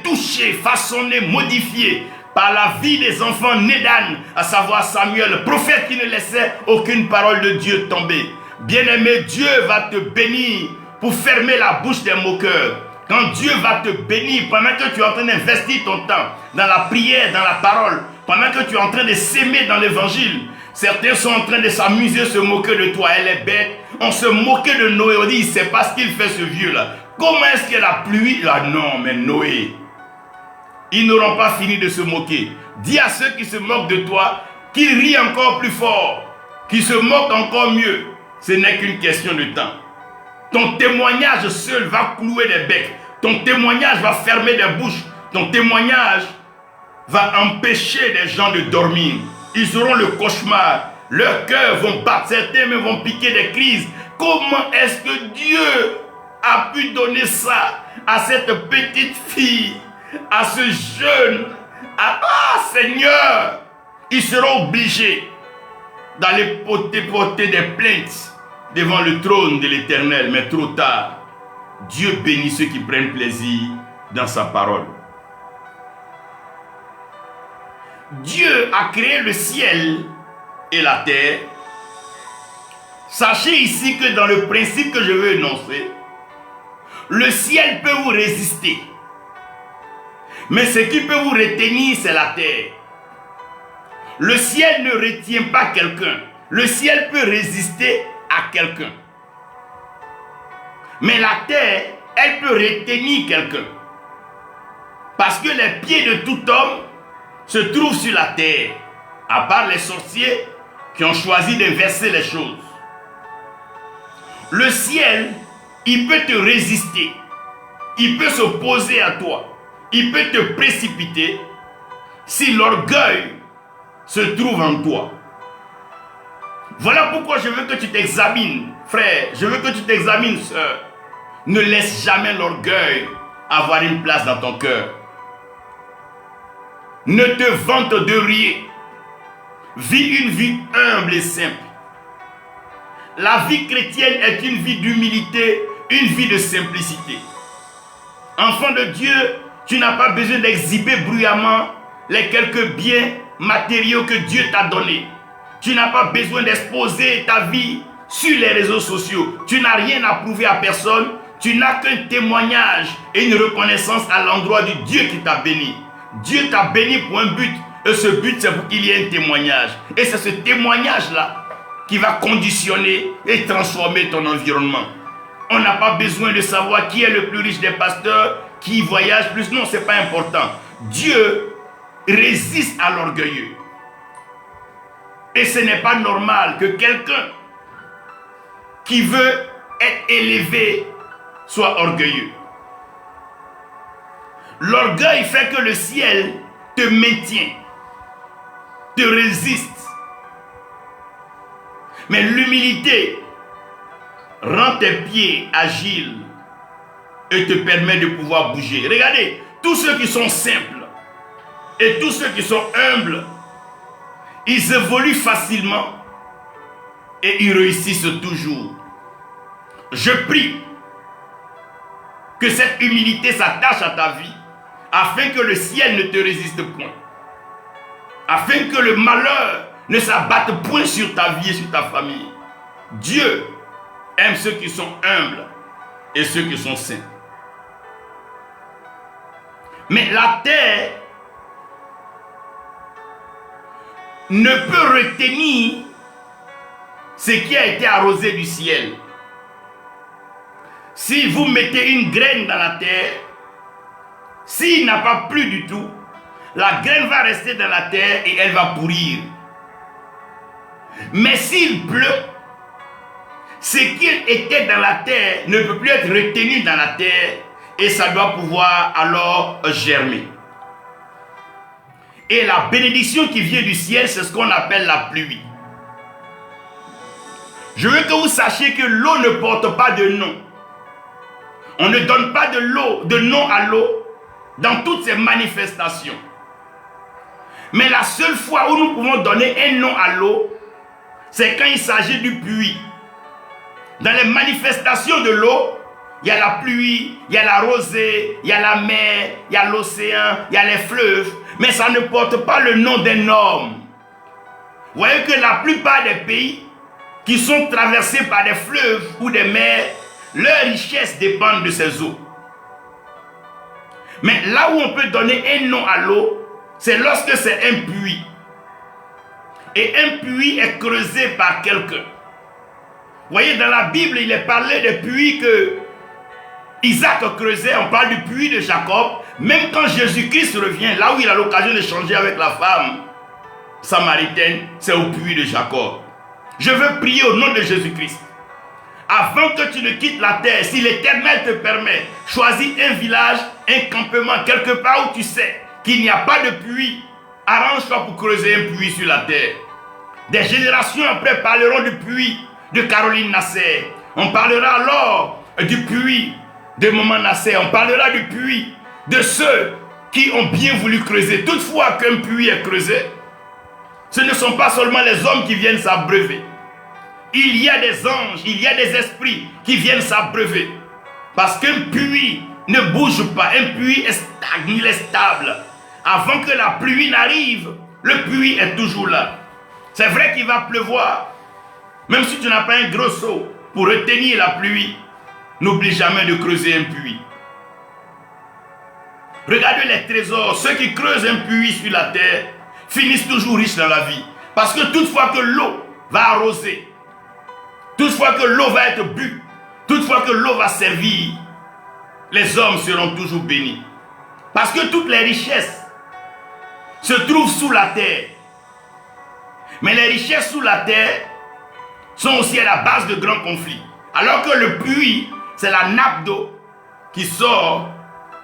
touchée, façonnée, modifiée par la vie des enfants nés d'Anne, à savoir Samuel, le prophète qui ne laissait aucune parole de Dieu tomber. Bien-aimé, Dieu va te bénir pour fermer la bouche des moqueurs. Quand Dieu va te bénir, pendant que tu es en train d'investir ton temps dans la prière, dans la parole, pendant que tu es en train de s'aimer dans l'évangile, certains sont en train de s'amuser, se moquer de toi. Elle est bête. On se moquait de Noé. On dit, il ne sait pas ce qu'il fait ce vieux-là. Comment est-ce que la pluie... Ah non, mais Noé, ils n'auront pas fini de se moquer. Dis à ceux qui se moquent de toi qu'ils rient encore plus fort, qu'ils se moquent encore mieux. Ce n'est qu'une question de temps. Ton témoignage seul va clouer des becs. Ton témoignage va fermer des bouches. Ton témoignage va empêcher les gens de dormir. Ils auront le cauchemar. Leurs cœurs vont battre. Certains même vont piquer des crises. Comment est-ce que Dieu a pu donner ça à cette petite fille, à ce jeune? Ah Seigneur, ils seront obligés d'aller porter des plaintes devant le trône de l'Éternel, mais trop tard. Dieu bénit ceux qui prennent plaisir dans sa parole. Dieu a créé le ciel et la terre. Sachez ici que dans le principe que je veux énoncer, le ciel peut vous résister. Mais ce qui peut vous retenir, c'est la terre. Le ciel ne retient pas quelqu'un. Le ciel peut résister à quelqu'un. Mais la terre, elle peut retenir quelqu'un. Parce que les pieds de tout homme se trouvent sur la terre. À part les sorciers qui ont choisi d'inverser les choses. Le ciel, il peut te résister. Il peut s'opposer à toi. Il peut te précipiter si l'orgueil se trouve en toi. Voilà pourquoi je veux que tu t'examines, frère. Je veux que tu t'examines, sœur. Ne laisse jamais l'orgueil avoir une place dans ton cœur. Ne te vante de rien. Vis une vie humble et simple. La vie chrétienne est une vie d'humilité, une vie de simplicité. Enfant de Dieu, tu n'as pas besoin d'exhiber bruyamment les quelques biens matériaux que Dieu t'a donnés. Tu n'as pas besoin d'exposer ta vie sur les réseaux sociaux. Tu n'as rien à prouver à personne. Tu n'as qu'un témoignage et une reconnaissance à l'endroit du Dieu qui t'a béni. Dieu t'a béni pour un but. Et ce but, c'est pour qu'il y ait un témoignage. Et c'est ce témoignage-là qui va conditionner et transformer ton environnement. On n'a pas besoin de savoir qui est le plus riche des pasteurs, qui voyage plus. Non, ce n'est pas important. Dieu résiste à l'orgueilleux. Et ce n'est pas normal que quelqu'un qui veut être élevé soit orgueilleux. L'orgueil fait que le ciel te maintient, te résiste. Mais l'humilité rend tes pieds agiles et te permet de pouvoir bouger. Regardez, tous ceux qui sont simples et tous ceux qui sont humbles, ils évoluent facilement et ils réussissent toujours. Je prie que cette humilité s'attache à ta vie afin que le ciel ne te résiste point. Afin que le malheur ne s'abatte point sur ta vie et sur ta famille. Dieu aime ceux qui sont humbles et ceux qui sont saints. Mais la terre ne peut retenir ce qui a été arrosé du ciel. Si vous mettez une graine dans la terre, s'il n'a pas plu du tout, la graine va rester dans la terre et elle va pourrir. Mais s'il pleut, ce qui était dans la terre ne peut plus être retenu dans la terre et ça doit pouvoir alors germer. Et la bénédiction qui vient du ciel, c'est ce qu'on appelle la pluie. Je veux que vous sachiez que l'eau ne porte pas de nom. On ne donne pas de nom à l'eau dans toutes ses manifestations. Mais la seule fois où nous pouvons donner un nom à l'eau, c'est quand il s'agit du puits. Dans les manifestations de l'eau, il y a la pluie, il y a la rosée, il y a la mer, il y a l'océan, il y a les fleuves. Mais ça ne porte pas le nom d'un homme. Vous voyez que la plupart des pays qui sont traversés par des fleuves ou des mers, leur richesse dépend de ces eaux. Mais là où on peut donner un nom à l'eau, c'est lorsque c'est un puits. Et un puits est creusé par quelqu'un. Vous voyez, dans la Bible, il est parlé des puits que Isaac creusait. On parle du puits de Jacob. Même quand Jésus-Christ revient, là où il a l'occasion d'échanger avec la femme samaritaine, c'est au puits de Jacob. Je veux prier au nom de Jésus-Christ. Avant que tu ne quittes la terre, si l'Éternel te permet, choisis un village, un campement, quelque part où tu sais qu'il n'y a pas de puits. Arrange-toi pour creuser un puits sur la terre. Des générations après parleront du puits de Caroline Nasser. On parlera alors du puits de Maman Nasser. On parlera du puits de ceux qui ont bien voulu creuser. Toutefois qu'un puits est creusé, ce ne sont pas seulement les hommes qui viennent s'abreuver. Il y a des anges, il y a des esprits qui viennent s'abreuver. Parce qu'un puits ne bouge pas. Un puits est stagne, il est stable. Avant que la pluie n'arrive, le puits est toujours là. C'est vrai qu'il va pleuvoir. Même si tu n'as pas un gros seau pour retenir la pluie, n'oublie jamais de creuser un puits. Regardez les trésors. Ceux qui creusent un puits sur la terre finissent toujours riches dans la vie. Parce que toutefois que l'eau va arroser, toutefois que l'eau va être bue, toutefois que l'eau va servir, les hommes seront toujours bénis. Parce que toutes les richesses se trouvent sous la terre. Mais les richesses sous la terre sont aussi à la base de grands conflits. Alors que le puits, c'est la nappe d'eau qui sort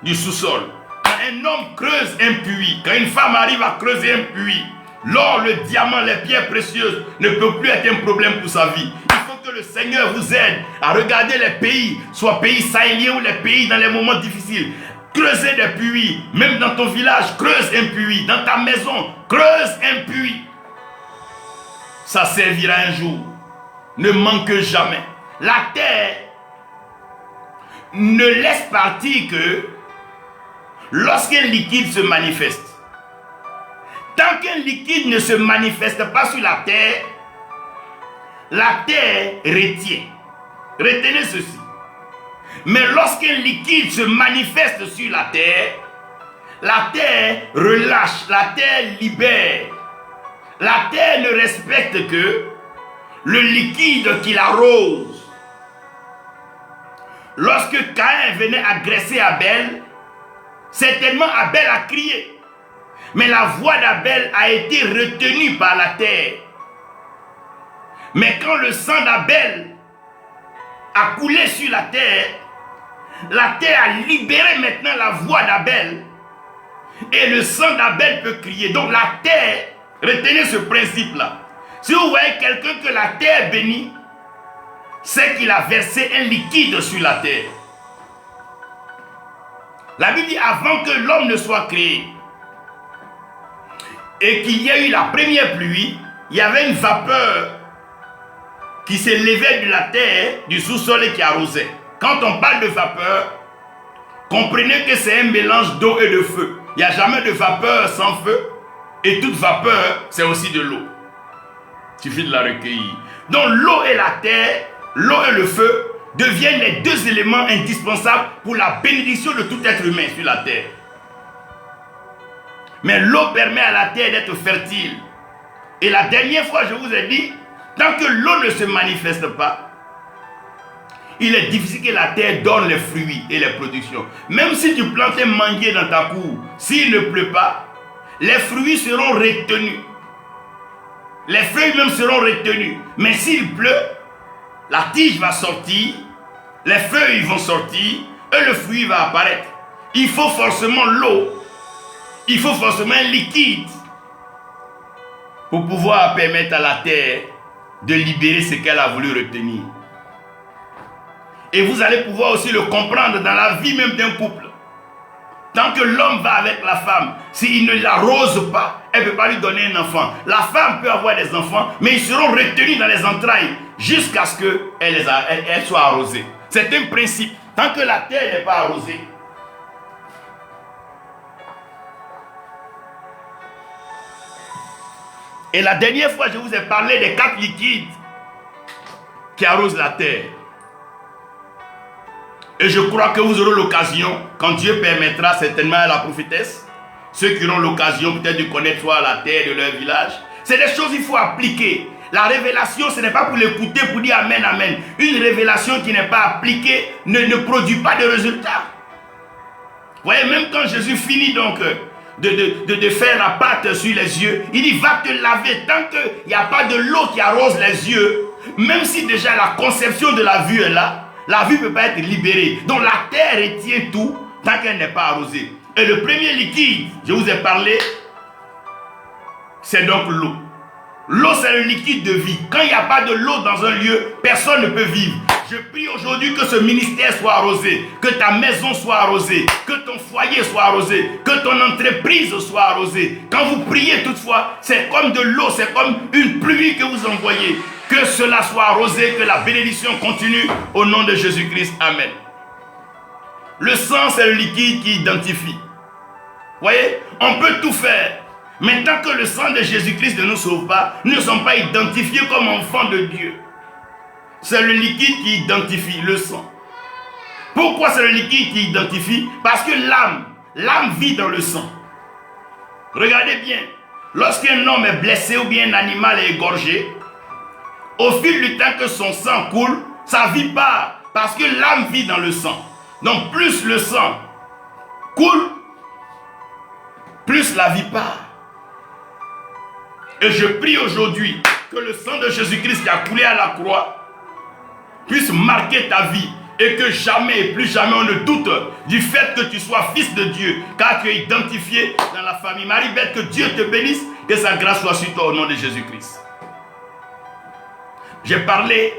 du sous-sol. Quand un homme creuse un puits, quand une femme arrive à creuser un puits, l'or, le diamant, les pierres précieuses ne peuvent plus être un problème pour sa vie. Il faut que le Seigneur vous aide à regarder les pays, soit pays sahéliens ou les pays dans les moments difficiles. Creusez des puits, même dans ton village, creuse un puits, dans ta maison, creuse un puits. Ça servira un jour. Ne manque jamais. La terre ne laisse partir que lorsqu'un liquide se manifeste. Tant qu'un liquide ne se manifeste pas sur la terre retient. Retenez ceci. Mais lorsqu'un liquide se manifeste sur la terre relâche, la terre libère. La terre ne respecte que le liquide qui l'arrose. Lorsque Caïn venait agresser Abel, certainement Abel a crié. Mais la voix d'Abel a été retenue par la terre. Mais quand le sang d'Abel a coulé sur la terre a libéré maintenant la voix d'Abel. Et le sang d'Abel peut crier. Donc la terre, retenez ce principe-là. Si vous voyez quelqu'un que la terre bénit, c'est qu'il a versé un liquide sur la terre. La Bible dit avant que l'homme ne soit créé et qu'il y ait eu la première pluie, il y avait une vapeur qui s'élevait de la terre, du sous-sol et qui arrosait. Quand on parle de vapeur, comprenez que c'est un mélange d'eau et de feu. Il n'y a jamais de vapeur sans feu. Et toute vapeur, c'est aussi de l'eau. Il suffit de la recueillir. Donc l'eau et la terre, l'eau et le feu deviennent les deux éléments indispensables pour la bénédiction de tout être humain sur la terre. Mais l'eau permet à la terre d'être fertile. Et la dernière fois, je vous ai dit, tant que l'eau ne se manifeste pas, il est difficile que la terre donne les fruits et les productions. Même si tu plantes un manguier dans ta cour, s'il ne pleut pas, les fruits seront retenus. Les feuilles même seront retenues. Mais s'il pleut, la tige va sortir, les feuilles vont sortir et le fruit va apparaître. Il faut forcément l'eau. Il faut forcément un liquide pour pouvoir permettre à la terre de libérer ce qu'elle a voulu retenir. Et vous allez pouvoir aussi le comprendre dans la vie même d'un couple. Tant que l'homme va avec la femme, s'il ne l'arrose pas, elle ne peut pas lui donner un enfant. La femme peut avoir des enfants, mais ils seront retenus dans les entrailles jusqu'à ce qu'elle soit arrosée. C'est un principe. Tant que la terre n'est pas arrosée, et la dernière fois, je vous ai parlé des 4 liquides qui arrosent la terre. Et je crois que vous aurez l'occasion, quand Dieu permettra certainement à la prophétesse, ceux qui auront l'occasion peut-être de connaître soit la terre de leur village, c'est des choses qu'il faut appliquer. La révélation, ce n'est pas pour l'écouter, pour dire Amen, Amen. Une révélation qui n'est pas appliquée ne produit pas de résultat. Vous voyez, même quand Jésus finit donc de faire la pâte sur les yeux, il dit va te laver. Tant qu'il n'y a pas de l'eau qui arrose les yeux, même si déjà la conception de la vue est là, la vue ne peut pas être libérée. Donc la terre retient tout tant qu'elle n'est pas arrosée. Et le premier liquide, je vous ai parlé, c'est donc l'eau. L'eau, c'est le liquide de vie. Quand il n'y a pas de l'eau dans un lieu, personne ne peut vivre. Je prie aujourd'hui que ce ministère soit arrosé, que ta maison soit arrosée, que ton foyer soit arrosé, que ton entreprise soit arrosée. Quand vous priez toutefois, c'est comme de l'eau, c'est comme une pluie que vous envoyez. Que cela soit arrosé, que la bénédiction continue au nom de Jésus-Christ. Amen. Le sang, c'est le liquide qui identifie. Vous voyez, on peut tout faire. Maintenant que le sang de Jésus-Christ ne nous sauve pas, nous ne sommes pas identifiés comme enfants de Dieu. C'est le liquide qui identifie le sang. Pourquoi c'est le liquide qui identifie? Parce que l'âme vit dans le sang. Regardez bien, lorsqu'un homme est blessé ou bien un animal est égorgé, au fil du temps que son sang coule, sa vie part parce que l'âme vit dans le sang. Donc plus le sang coule, plus la vie part. Et je prie aujourd'hui que le sang de Jésus-Christ qui a coulé à la croix puisse marquer ta vie et que jamais et plus jamais on ne doute du fait que tu sois fils de Dieu, car tu es identifié dans la famille. Marie-Beth, que Dieu te bénisse, que sa grâce soit sur toi au nom de Jésus-Christ. J'ai parlé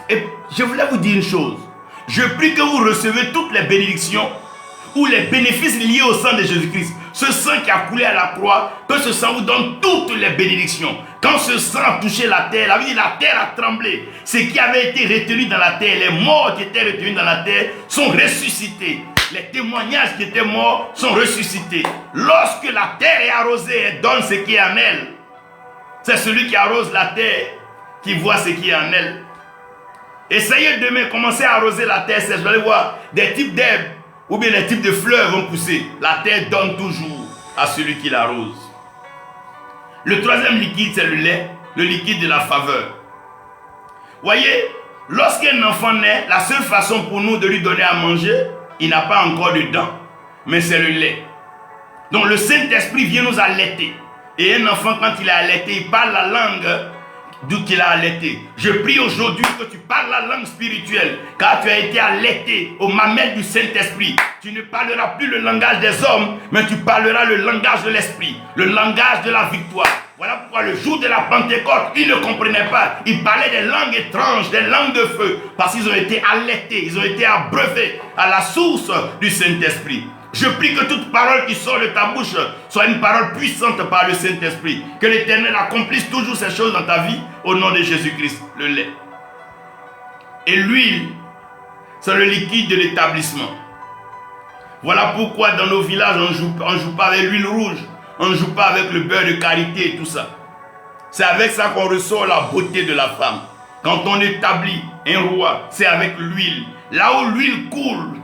et je voulais vous dire une chose. Je prie que vous recevez toutes les bénédictions ou les bénéfices liés au sang de Jésus-Christ. Ce sang qui a coulé à la croix, que ce sang vous donne toutes les bénédictions. Quand ce sang a touché la terre, la terre a tremblé. Ce qui avait été retenu dans la terre, les morts qui étaient retenus dans la terre sont ressuscités. Les témoignages qui étaient morts sont ressuscités. Lorsque la terre est arrosée, elle donne ce qui est en elle. C'est celui qui arrose la terre qui voit ce qui est en elle. Essayez demain, commencez à arroser la terre, vous allez voir des types d'herbes ou bien des types de fleurs vont pousser. La terre donne toujours à celui qui l'arrose. Le troisième liquide, c'est le lait, le liquide de la faveur. Voyez, lorsqu'un enfant naît, la seule façon pour nous de lui donner à manger, il n'a pas encore de dents, mais c'est le lait. Donc le Saint-Esprit vient nous allaiter. Et un enfant, quand il est allaité, il parle la langue d'où il a allaité. Je prie aujourd'hui que tu parles la langue spirituelle, car tu as été allaité au mamelles du Saint-Esprit. Tu ne parleras plus le langage des hommes, mais tu parleras le langage de l'Esprit, le langage de la victoire. Voilà pourquoi le jour de la Pentecôte, ils ne comprenaient pas. Ils parlaient des langues étranges, des langues de feu, parce qu'ils ont été allaités, ils ont été abreuvés à la source du Saint-Esprit. Je prie que toute parole qui sort de ta bouche soit une parole puissante par le Saint-Esprit. Que l'Éternel accomplisse toujours ces choses dans ta vie au nom de Jésus-Christ, le lait. Et l'huile, c'est le liquide de l'établissement. Voilà pourquoi dans nos villages, on ne joue pas avec l'huile rouge, on ne joue pas avec le beurre de karité et tout ça. C'est avec ça qu'on ressort la beauté de la femme. Quand on établit un roi, c'est avec l'huile. Là où l'huile coule,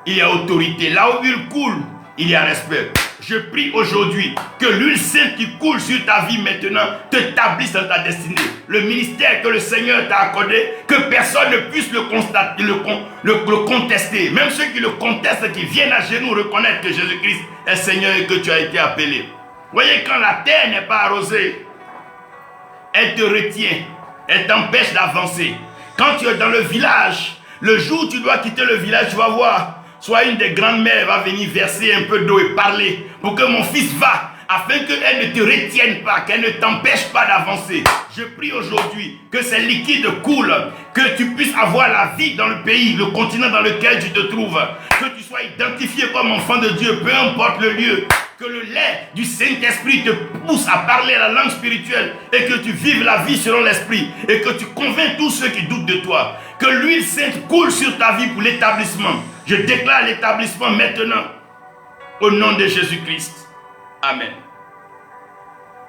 il y a autorité. Là où l'huile coule, il y a respect. Je prie aujourd'hui que l'huile sainte qui coule sur ta vie maintenant t'établisse dans ta destinée. Le ministère que le Seigneur t'a accordé, que personne ne puisse le constater, le contester. Même ceux qui le contestent, qui viennent à genoux reconnaître que Jésus-Christ est Seigneur et que tu as été appelé. Voyez, quand la terre n'est pas arrosée, elle te retient, elle t'empêche d'avancer. Quand tu es dans le village, le jour où tu dois quitter le village, tu vas voir, soit une des grandes mères va venir verser un peu d'eau et parler pour que mon fils va, afin qu'elle ne te retienne pas, qu'elle ne t'empêche pas d'avancer. Je prie aujourd'hui que ces liquides coulent, que tu puisses avoir la vie dans le pays, le continent dans lequel tu te trouves, que tu sois identifié comme enfant de Dieu, peu importe le lieu, que le lait du Saint-Esprit te pousse à parler la langue spirituelle et que tu vives la vie selon l'Esprit et que tu convaincs tous ceux qui doutent de toi. Que l'huile sainte coule sur ta vie pour l'établissement. Je déclare l'établissement maintenant au nom de Jésus-Christ. Amen.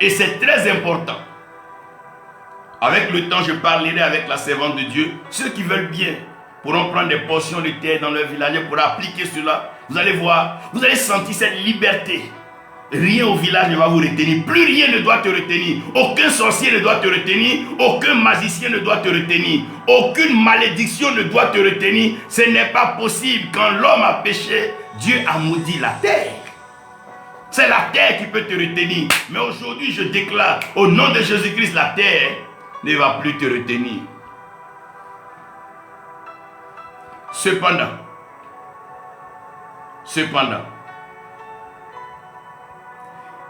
Et c'est très important. Avec le temps, je parlerai avec la servante de Dieu. Ceux qui veulent bien pourront prendre des portions de terre dans leur village pour appliquer cela. Vous allez voir, vous allez sentir cette liberté. Rien au village ne va vous retenir. Plus rien ne doit te retenir. Aucun sorcier ne doit te retenir. Aucun magicien ne doit te retenir. Aucune malédiction ne doit te retenir. Ce n'est pas possible. Quand l'homme a péché, Dieu a maudit la terre. C'est la terre qui peut te retenir. Mais aujourd'hui, je déclare, au nom de Jésus-Christ, la terre ne va plus te retenir. Cependant,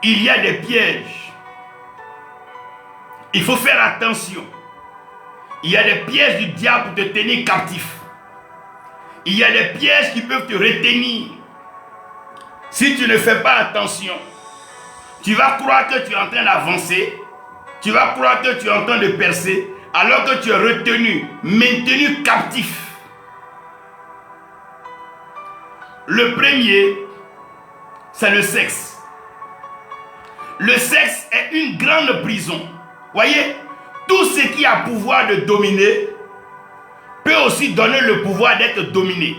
il y a des pièges. Il faut faire attention. Il y a des pièges du diable pour te tenir captif. Il y a des pièges qui peuvent te retenir. Si tu ne fais pas attention, tu vas croire que tu es en train d'avancer. Tu vas croire que tu es en train de percer, alors que tu es retenu, maintenu captif. Le premier, c'est le sexe. le sexe est une grande prison. Voyez, tout ce qui a pouvoir de dominer peut aussi donner le pouvoir d'être dominé.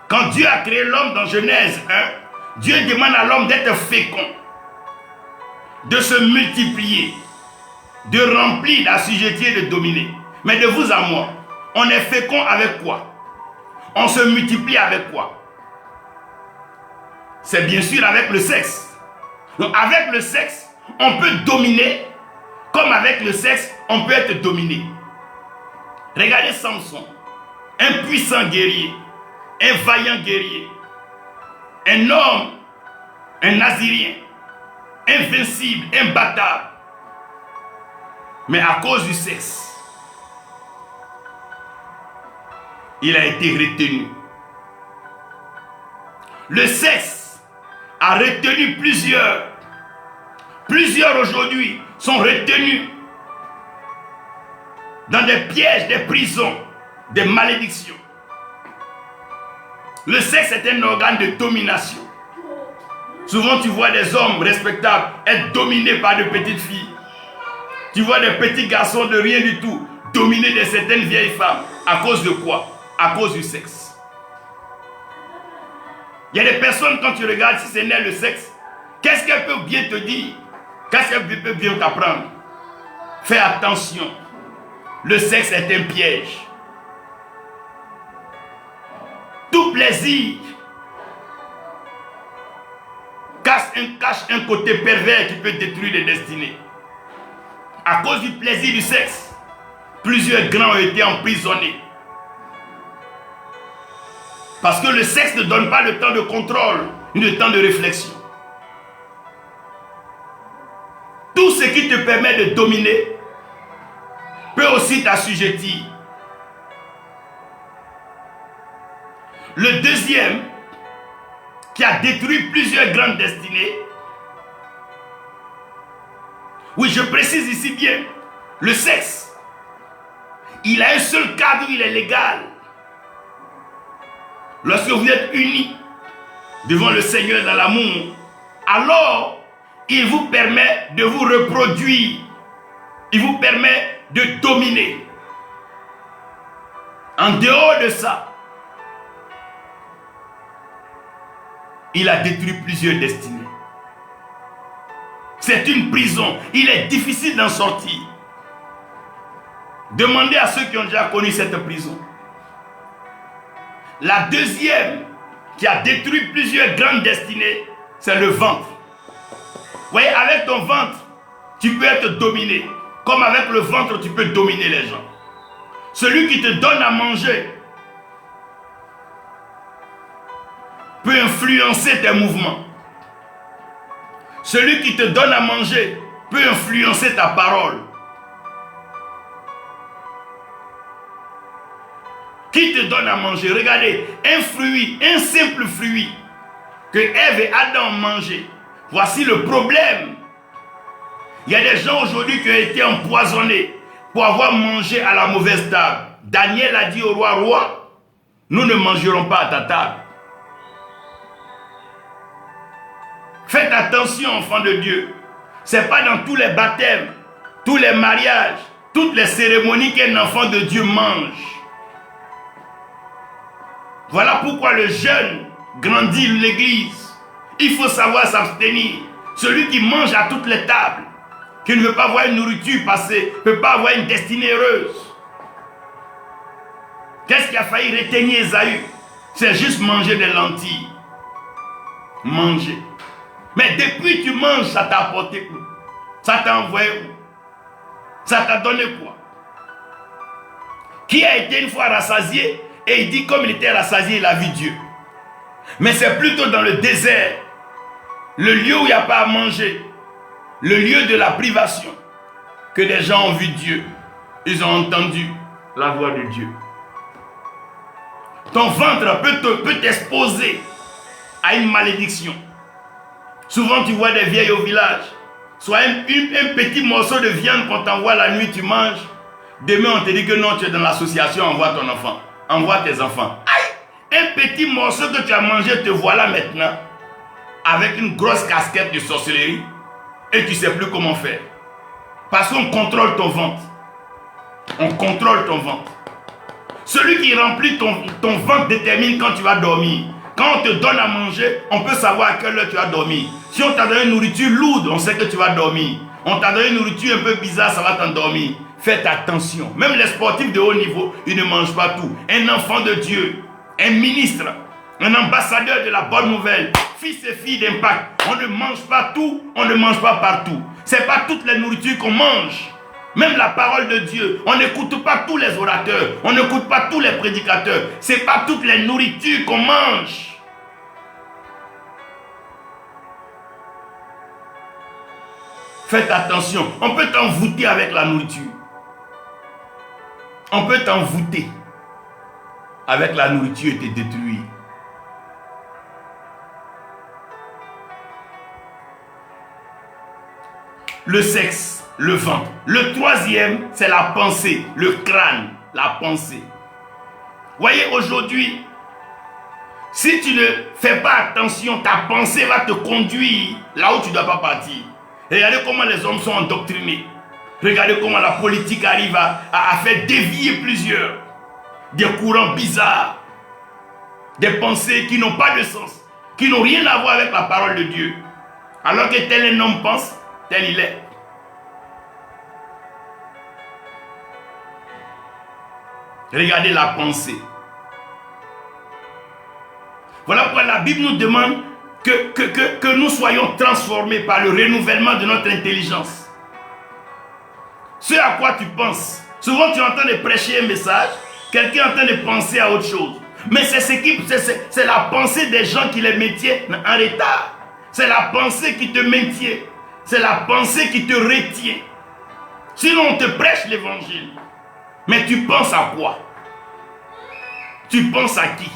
Quand Dieu a créé l'homme dans Genèse 1, Dieu demande à l'homme d'être fécond, de se multiplier, de remplir, d'assujettir, de dominer. Mais de vous à moi, on est fécond avec quoi? On se multiplie avec quoi? C'est bien sûr avec le sexe. Donc avec le sexe, on peut dominer, comme avec le sexe, on peut être dominé. Regardez Samson, un puissant guerrier, un vaillant guerrier, un homme, un Nazirien, invincible, imbattable. Mais à cause du sexe, il a été retenu. Le sexe a retenu plusieurs. Plusieurs aujourd'hui sont retenus dans des pièges, des prisons, des malédictions. Le sexe est un organe de domination. Souvent tu vois des hommes respectables être dominés par de petites filles. Tu vois des petits garçons de rien du tout dominés de certaines vieilles femmes. À cause de quoi? À cause du sexe. Il y a des personnes, quand tu regardes, si ce n'est le sexe, qu'est-ce qu'elle peut bien te dire? Qu'est-ce qu'elle peut bien t'apprendre? Fais attention. Le sexe est un piège. Tout plaisir cache un côté pervers qui peut détruire les destinées. À cause du plaisir du sexe, plusieurs grands ont été emprisonnés. Parce que le sexe ne donne pas le temps de contrôle, ni le temps de réflexion. Tout ce qui te permet de dominer peut aussi t'assujettir. Le deuxième, qui a détruit plusieurs grandes destinées, oui, je précise ici bien, le sexe, il a un seul cadre, il est légal. Lorsque vous êtes unis devant le Seigneur dans l'amour, alors il vous permet de vous reproduire. Il vous permet de dominer. En dehors de ça, il a détruit plusieurs destinées. C'est une prison. Il est difficile d'en sortir. Demandez à ceux qui ont déjà connu cette prison. La deuxième qui a détruit plusieurs grandes destinées, c'est le ventre. Vous voyez, avec ton ventre, tu peux être dominé. Comme avec le ventre, tu peux dominer les gens. Celui qui te donne à manger peut influencer tes mouvements. Celui qui te donne à manger peut influencer ta parole. Qui te donne à manger? Regardez, un fruit, un simple fruit que Ève et Adam ont mangé. Voici le problème. Il y a des gens aujourd'hui qui ont été empoisonnés pour avoir mangé à la mauvaise table. Daniel a dit au roi, nous ne mangerons pas à ta table. Faites attention, enfants de Dieu. Ce n'est pas dans tous les baptêmes, tous les mariages, toutes les cérémonies qu'un enfant de Dieu mange. Voilà pourquoi le jeune grandit l'église. Il faut savoir s'abstenir. Celui qui mange à toutes les tables, qui ne veut pas voir une nourriture passer, ne peut pas avoir une destinée heureuse. Qu'est-ce qui a failli retenir Ésaü? C'est juste manger des lentilles. Manger. Mais depuis que tu manges, ça t'a apporté où? Ça t'a envoyé où? Ça t'a donné quoi? Qui a été une fois rassasié et il dit comme il était rassasié, il a vu Dieu. Mais c'est plutôt dans le désert, le lieu où il n'y a pas à manger, le lieu de la privation, que des gens ont vu Dieu. Ils ont entendu la voix de Dieu. Ton ventre peut t'exposer à une malédiction. Souvent tu vois des vieilles au village, soit un petit morceau de viande qu'on t'envoie la nuit, tu manges. Demain on te dit que non, tu es dans l'association, envoie ton enfant, envoie tes enfants. Aïe, un petit morceau que tu as mangé, te voilà maintenant avec une grosse casquette de sorcellerie. et tu ne sais plus comment faire. Parce qu'on contrôle ton ventre. On contrôle ton ventre. Celui qui remplit ton ventre détermine quand tu vas dormir. Quand on te donne à manger, on peut savoir à quelle heure tu vas dormir. Si on t'a donné une nourriture lourde, on sait que tu vas dormir. On t'a donné une nourriture un peu bizarre, ça va t'endormir. Faites attention. Même les sportifs de haut niveau, ils ne mangent pas tout. Un enfant de Dieu, un ministre, un ambassadeur de la bonne nouvelle, fils et filles d'impact, on ne mange pas tout, on ne mange pas partout. Ce n'est pas toutes les nourritures qu'on mange. Même la parole de Dieu, on n'écoute pas tous les orateurs, on n'écoute pas tous les prédicateurs. Ce n'est pas toutes les nourritures qu'on mange. Faites attention, on peut t'envoûter avec la nourriture. On peut t'envoûter avec la nourriture et te détruire. Le sexe, le ventre. Le troisième, c'est la pensée, le crâne, la pensée. Voyez, aujourd'hui, si tu ne fais pas attention, ta pensée va te conduire là où tu ne dois pas partir. Regardez comment les hommes sont endoctrinés. Regardez comment la politique arrive à faire dévier plusieurs. Des courants bizarres. Des pensées qui n'ont pas de sens. Qui n'ont rien à voir avec la parole de Dieu. Alors que tel un homme pense, tel il est. Regardez la pensée. Voilà pourquoi la Bible nous demande que nous soyons transformés par le renouvellement de notre intelligence. Ce à quoi tu penses. Souvent tu es en train de prêcher un message, quelqu'un est en train de penser à autre chose. Mais c'est la pensée des gens qui les maintiennent en retard. C'est la pensée qui te maintient. C'est la pensée qui te retient. Sinon on te prêche l'évangile. Mais tu penses à quoi? Tu penses à qui?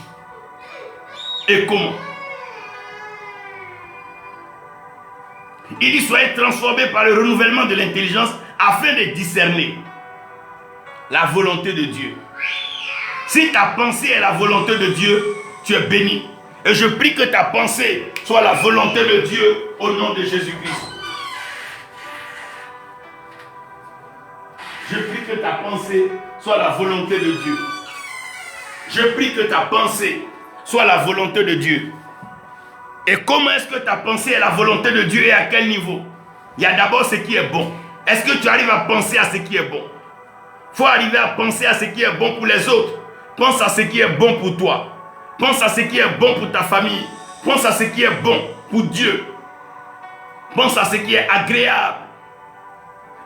Et comment? Il dit soyez transformés par le renouvellement de l'intelligence afin de discerner la volonté de Dieu. Si ta pensée est la volonté de Dieu, tu es béni. Et je prie que ta pensée soit la volonté de Dieu au nom de Jésus-Christ. Je prie que ta pensée soit la volonté de Dieu. Je prie que ta pensée soit la volonté de Dieu. Et comment est-ce que ta pensée est la volonté de Dieu et à quel niveau? Il y a d'abord ce qui est bon. Est-ce que tu arrives à penser à ce qui est bon? Il faut arriver à penser à ce qui est bon pour les autres. Pense à ce qui est bon pour toi. Pense à ce qui est bon pour ta famille. Pense à ce qui est bon pour Dieu. Pense à ce qui est agréable.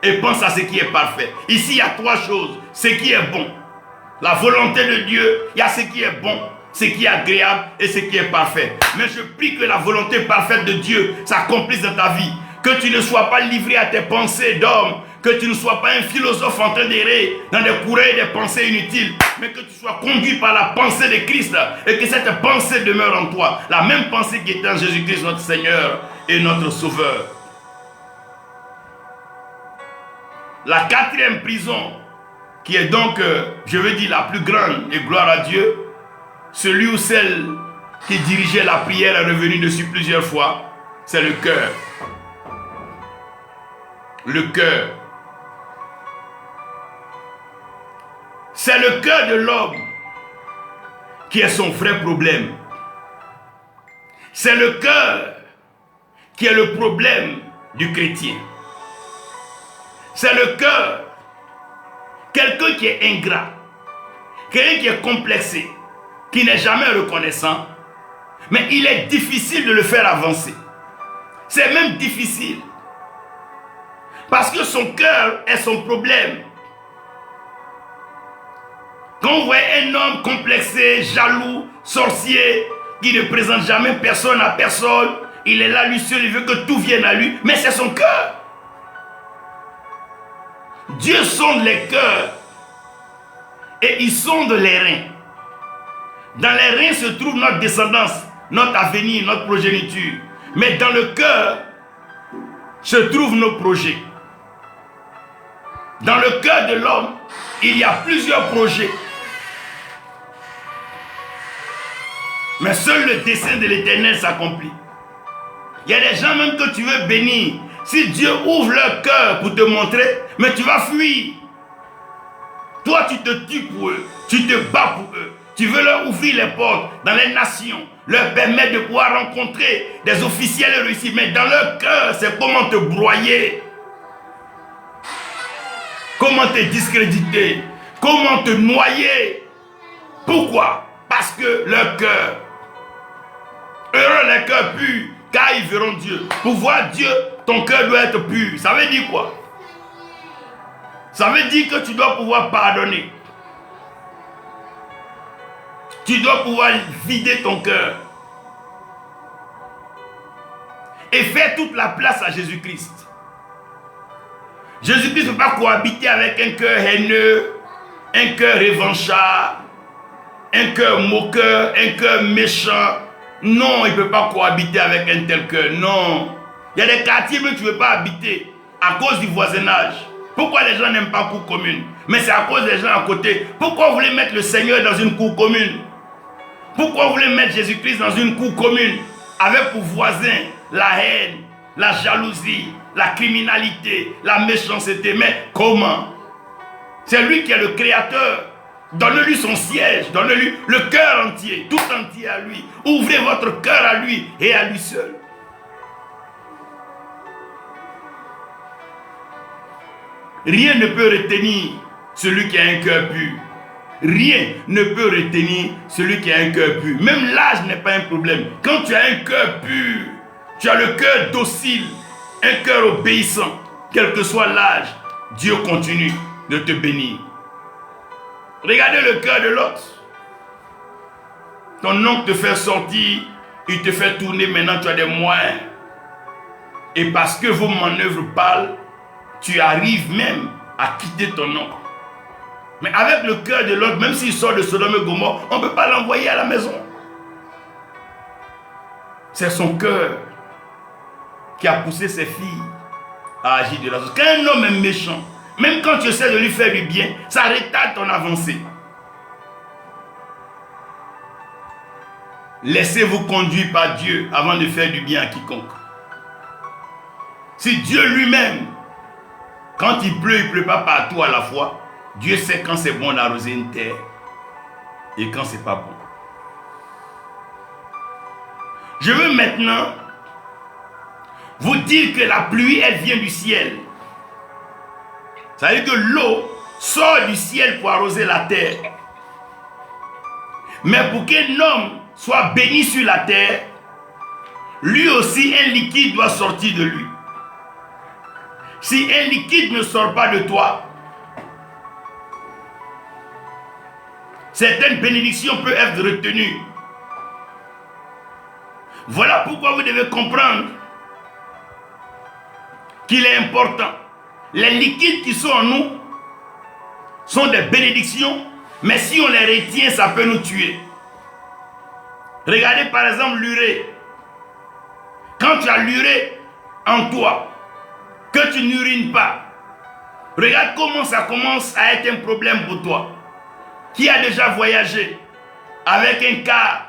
Et pense à ce qui est parfait. Ici, il y a trois choses. Ce qui est bon. La volonté de Dieu, il y a ce qui est bon, ce qui est agréable et ce qui est parfait. Mais je prie que la volonté parfaite de Dieu s'accomplisse dans ta vie. Que tu ne sois pas livré à tes pensées d'homme. Que tu ne sois pas un philosophe en train d'errer dans des courants et des pensées inutiles. Mais que tu sois conduit par la pensée de Christ. Et que cette pensée demeure en toi. La même pensée qui est en Jésus-Christ notre Seigneur et notre Sauveur. La quatrième prison, qui est donc, je veux dire, la plus grande, et gloire à Dieu, celui ou celle qui dirigeait la prière est revenu dessus plusieurs fois, c'est le cœur. Le cœur. C'est le cœur de l'homme qui est son vrai problème. C'est le cœur qui est le problème du chrétien. C'est le cœur. Quelqu'un qui est ingrat, quelqu'un qui est complexé, qui n'est jamais reconnaissant, mais il est difficile de le faire avancer. C'est même difficile. Parce que son cœur est son problème. Quand on voit un homme complexé, jaloux, sorcier, qui ne présente jamais personne à personne, il est là, lui seul, il veut que tout vienne à lui, mais c'est son cœur. Dieu sonde les cœurs et il sonde les reins. Dans les reins se trouve notre descendance, notre avenir, notre progéniture. Mais dans le cœur se trouvent nos projets. Dans le cœur de l'homme, il y a plusieurs projets. Mais seul le dessein de l'Éternel s'accomplit. Il y a des gens même que tu veux bénir. Si Dieu ouvre leur cœur pour te montrer, mais tu vas fuir. Toi, tu te tues pour eux, tu te bats pour eux. Tu veux leur ouvrir les portes dans les nations, leur permettre de pouvoir rencontrer des officiels réussis. Mais dans leur cœur, c'est comment te broyer, comment te discréditer, comment te noyer. Pourquoi? Parce que leur cœur, heureux les cœurs purs, car ils verront Dieu. Pour voir Dieu, ton cœur doit être pur. Ça veut dire quoi? Ça veut dire que tu dois pouvoir pardonner. Tu dois pouvoir vider ton cœur. Et faire toute la place à Jésus-Christ. Jésus-Christ ne peut pas cohabiter avec un cœur haineux, un cœur revanchard, un cœur moqueur, un cœur méchant. Non, il ne peut pas cohabiter avec un tel cœur. Non. Il y a des quartiers où tu ne veux pas habiter à cause du voisinage. Pourquoi les gens n'aiment pas cour commune? Mais c'est à cause des gens à côté. Pourquoi vous voulez mettre le Seigneur dans une cour commune? Pourquoi vous voulez mettre Jésus-Christ dans une cour commune avec pour voisin la haine, la jalousie, la criminalité, la méchanceté? Mais comment? C'est lui qui est le créateur. Donnez-lui son siège, donnez-lui le cœur entier, tout entier à lui. Ouvrez votre cœur à lui et à lui seul. Rien ne peut retenir celui qui a un cœur pur. Rien ne peut retenir celui qui a un cœur pur. Même l'âge n'est pas un problème. Quand tu as un cœur pur, tu as le cœur docile, un cœur obéissant, quel que soit l'âge, Dieu continue de te bénir. Regardez le cœur de l'autre. Ton oncle te fait sortir, il te fait tourner, maintenant tu as des moyens. Et parce que vos manœuvres parlent, tu arrives même à quitter ton oncle. Mais avec le cœur de l'autre, même s'il sort de Sodome et Gomorrhe, on ne peut pas l'envoyer à la maison. C'est son cœur qui a poussé ses filles à agir de la sorte. Quand un homme est méchant, même quand tu essaies de lui faire du bien, ça retarde ton avancée. Laissez-vous conduire par Dieu avant de faire du bien à quiconque. Si Dieu lui-même, quand il pleut, il ne pleut pas partout à la fois. Dieu sait quand c'est bon d'arroser une terre et quand c'est pas bon. Je veux maintenant vous dire que la pluie, elle vient du ciel. Ça veut dire que l'eau sort du ciel pour arroser la terre. Mais pour qu'un homme soit béni sur la terre, lui aussi un liquide doit sortir de lui. Si un liquide ne sort pas de toi, certaines bénédictions peuvent être retenues. Voilà pourquoi vous devez comprendre qu'il est important. Les liquides qui sont en nous sont des bénédictions, mais si on les retient, ça peut nous tuer. Regardez par exemple l'urée. Quand tu as l'urée en toi, que tu n'urines pas, regarde comment ça commence à être un problème pour toi. Qui a déjà voyagé avec un car?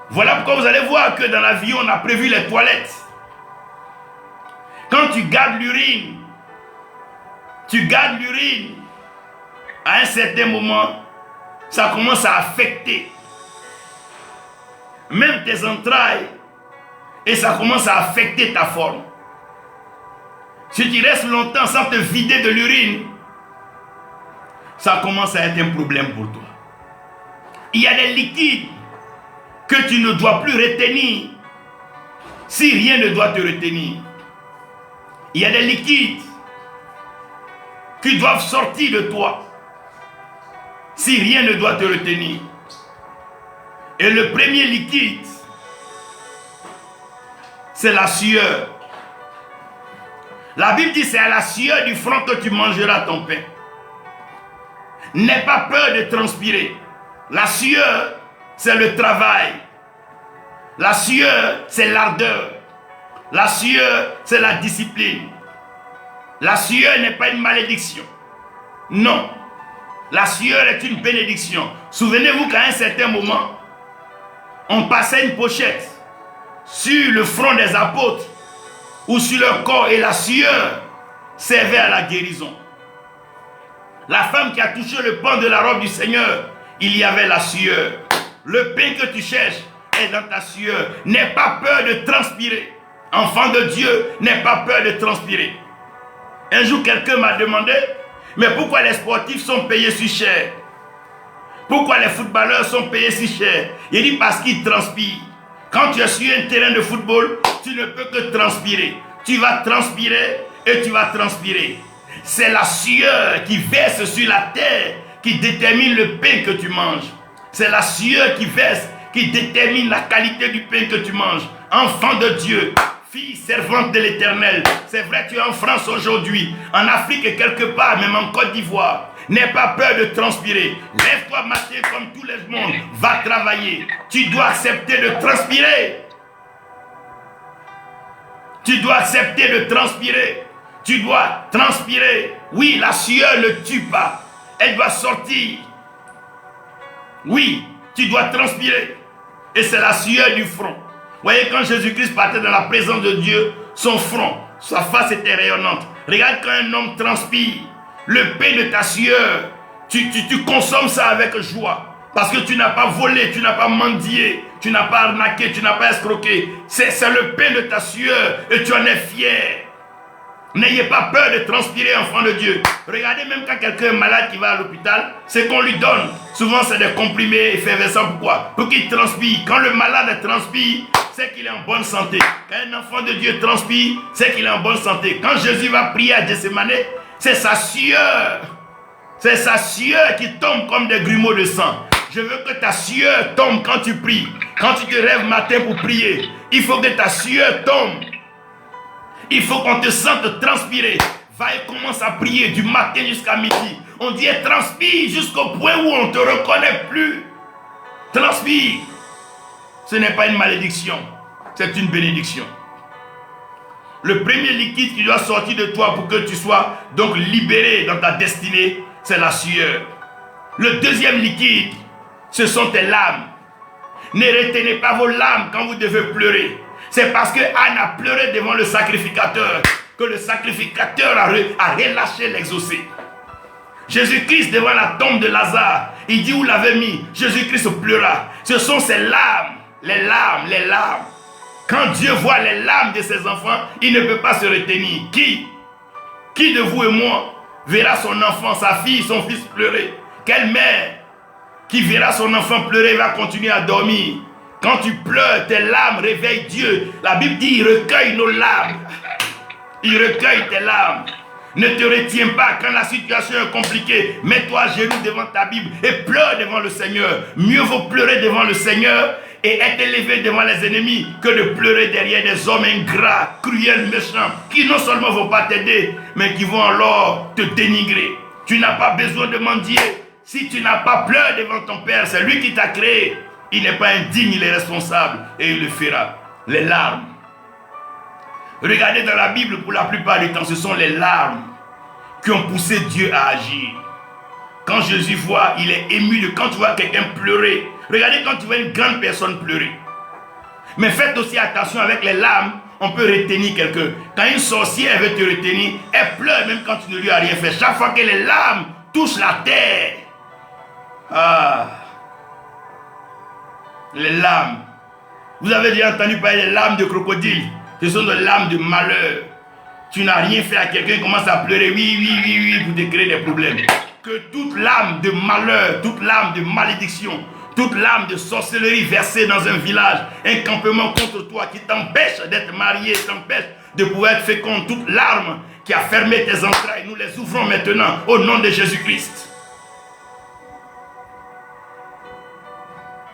Voilà pourquoi vous allez voir que dans l'avion, on a prévu les toilettes. Quand tu gardes l'urine, à un certain moment, ça commence à affecter même tes entrailles et ça commence à affecter ta forme. Si tu restes longtemps sans te vider de l'urine, ça commence à être un problème pour toi. Il y a des liquides que tu ne dois plus retenir si rien ne doit te retenir. Il y a des liquides qui doivent sortir de toi si rien ne doit te retenir. Et le premier liquide, c'est la sueur. La Bible dit c'est à la sueur du front que tu mangeras ton pain. N'aie pas peur de transpirer. La sueur, c'est le travail. La sueur, c'est l'ardeur. La sueur, c'est la discipline. La sueur n'est pas une malédiction. Non. La sueur est une bénédiction. Souvenez-vous qu'à un certain moment, on passait une pochette sur le front des apôtres ou sur leur corps, et la sueur servait à la guérison. La femme qui a touché le pan de la robe du Seigneur, il y avait la sueur. Le pain que tu cherches est dans ta sueur. N'aie pas peur de transpirer. Enfant de Dieu, n'aie pas peur de transpirer. Un jour, quelqu'un m'a demandé, mais pourquoi les sportifs sont payés si cher? Pourquoi les footballeurs sont payés si cher? Il dit parce qu'ils transpirent. Quand tu es sur un terrain de football, tu ne peux que transpirer. Tu vas transpirer et tu vas transpirer. C'est la sueur qui verse sur la terre qui détermine le pain que tu manges. C'est la sueur qui verse qui détermine la qualité du pain que tu manges. Enfant de Dieu, fille servante de l'Éternel. C'est vrai, tu es en France aujourd'hui, en Afrique et quelque part, même en Côte d'Ivoire. N'aie pas peur de transpirer. Lève-toi matin comme tout le monde. Va travailler. Tu dois accepter de transpirer. Tu dois accepter de transpirer. Tu dois transpirer. Oui, la sueur ne tue pas. Elle doit sortir. Oui, tu dois transpirer. Et c'est la sueur du front. Vous voyez, quand Jésus-Christ partait dans la présence de Dieu, son front, sa face était rayonnante. Regarde quand un homme transpire, le pain de ta sueur, tu consommes ça avec joie. Parce que tu n'as pas volé, tu n'as pas mendié, tu n'as pas arnaqué, tu n'as pas escroqué. C'est le pain de ta sueur et tu en es fier. N'ayez pas peur de transpirer, enfant de Dieu. Regardez, même quand quelqu'un est malade qui va à l'hôpital, c'est qu'on lui donne. Souvent, c'est des comprimés effervescents. Pourquoi? Pour qu'il transpire. Quand le malade transpire, c'est qu'il est en bonne santé. Quand un enfant de Dieu transpire, c'est qu'il est en bonne santé. Quand Jésus va prier à Gethsémane, c'est sa sueur. C'est sa sueur qui tombe comme des grumeaux de sang. Je veux que ta sueur tombe quand tu pries. Quand tu te lèves matin pour prier, il faut que ta sueur tombe. Il faut qu'on te sente transpirer. Va et commence à prier du matin jusqu'à midi. On dit transpire jusqu'au point où on ne te reconnaît plus. Transpire. Ce n'est pas une malédiction, c'est une bénédiction. Le premier liquide qui doit sortir de toi pour que tu sois donc libéré dans ta destinée, c'est la sueur. Le deuxième liquide, ce sont tes larmes. Ne retenez pas vos larmes quand vous devez pleurer. C'est parce que Anne a pleuré devant le sacrificateur que le sacrificateur a relâché l'exaucé. Jésus-Christ devant la tombe de Lazare, il dit où l'avait mis. Jésus-Christ pleura. Ce sont ses larmes, les larmes, les larmes. Quand Dieu voit les larmes de ses enfants, il ne peut pas se retenir. Qui de vous et moi verra son enfant, sa fille, son fils pleurer? Quelle mère qui verra son enfant pleurer va continuer à dormir? Quand tu pleures, tes larmes réveillent Dieu. La Bible dit, il recueille nos larmes. Il recueille tes larmes. Ne te retiens pas quand la situation est compliquée. Mets-toi à genoux devant ta Bible et pleure devant le Seigneur. Mieux vaut pleurer devant le Seigneur et être élevé devant les ennemis que de pleurer derrière des hommes ingrats, cruels, méchants, qui non seulement ne vont pas t'aider, mais qui vont alors te dénigrer. Tu n'as pas besoin de mendier. Si tu n'as pas pleuré devant ton Père, c'est lui qui t'a créé. Il n'est pas indigne, il est responsable et il le fera. Les larmes. Regardez dans la Bible, pour la plupart du temps, ce sont les larmes qui ont poussé Dieu à agir. Quand Jésus voit, il est ému de quand tu vois quelqu'un pleurer. Regardez quand tu vois une grande personne pleurer. Mais faites aussi attention avec les larmes, on peut retenir quelqu'un. Quand une sorcière veut te retenir, elle pleure même quand tu ne lui as rien fait. Chaque fois que les larmes touchent la terre, les larmes. Vous avez déjà entendu parler des larmes de crocodile. Ce sont des larmes de malheur. Tu n'as rien fait à quelqu'un, commence à pleurer, oui, pour te créer des problèmes. Que toute larme de malheur, toute larme de malédiction, toute larme de sorcellerie versée dans un village, un campement contre toi qui t'empêche d'être marié, t'empêche de pouvoir être fécond, toute larme qui a fermé tes entrailles, nous les ouvrons maintenant au nom de Jésus-Christ.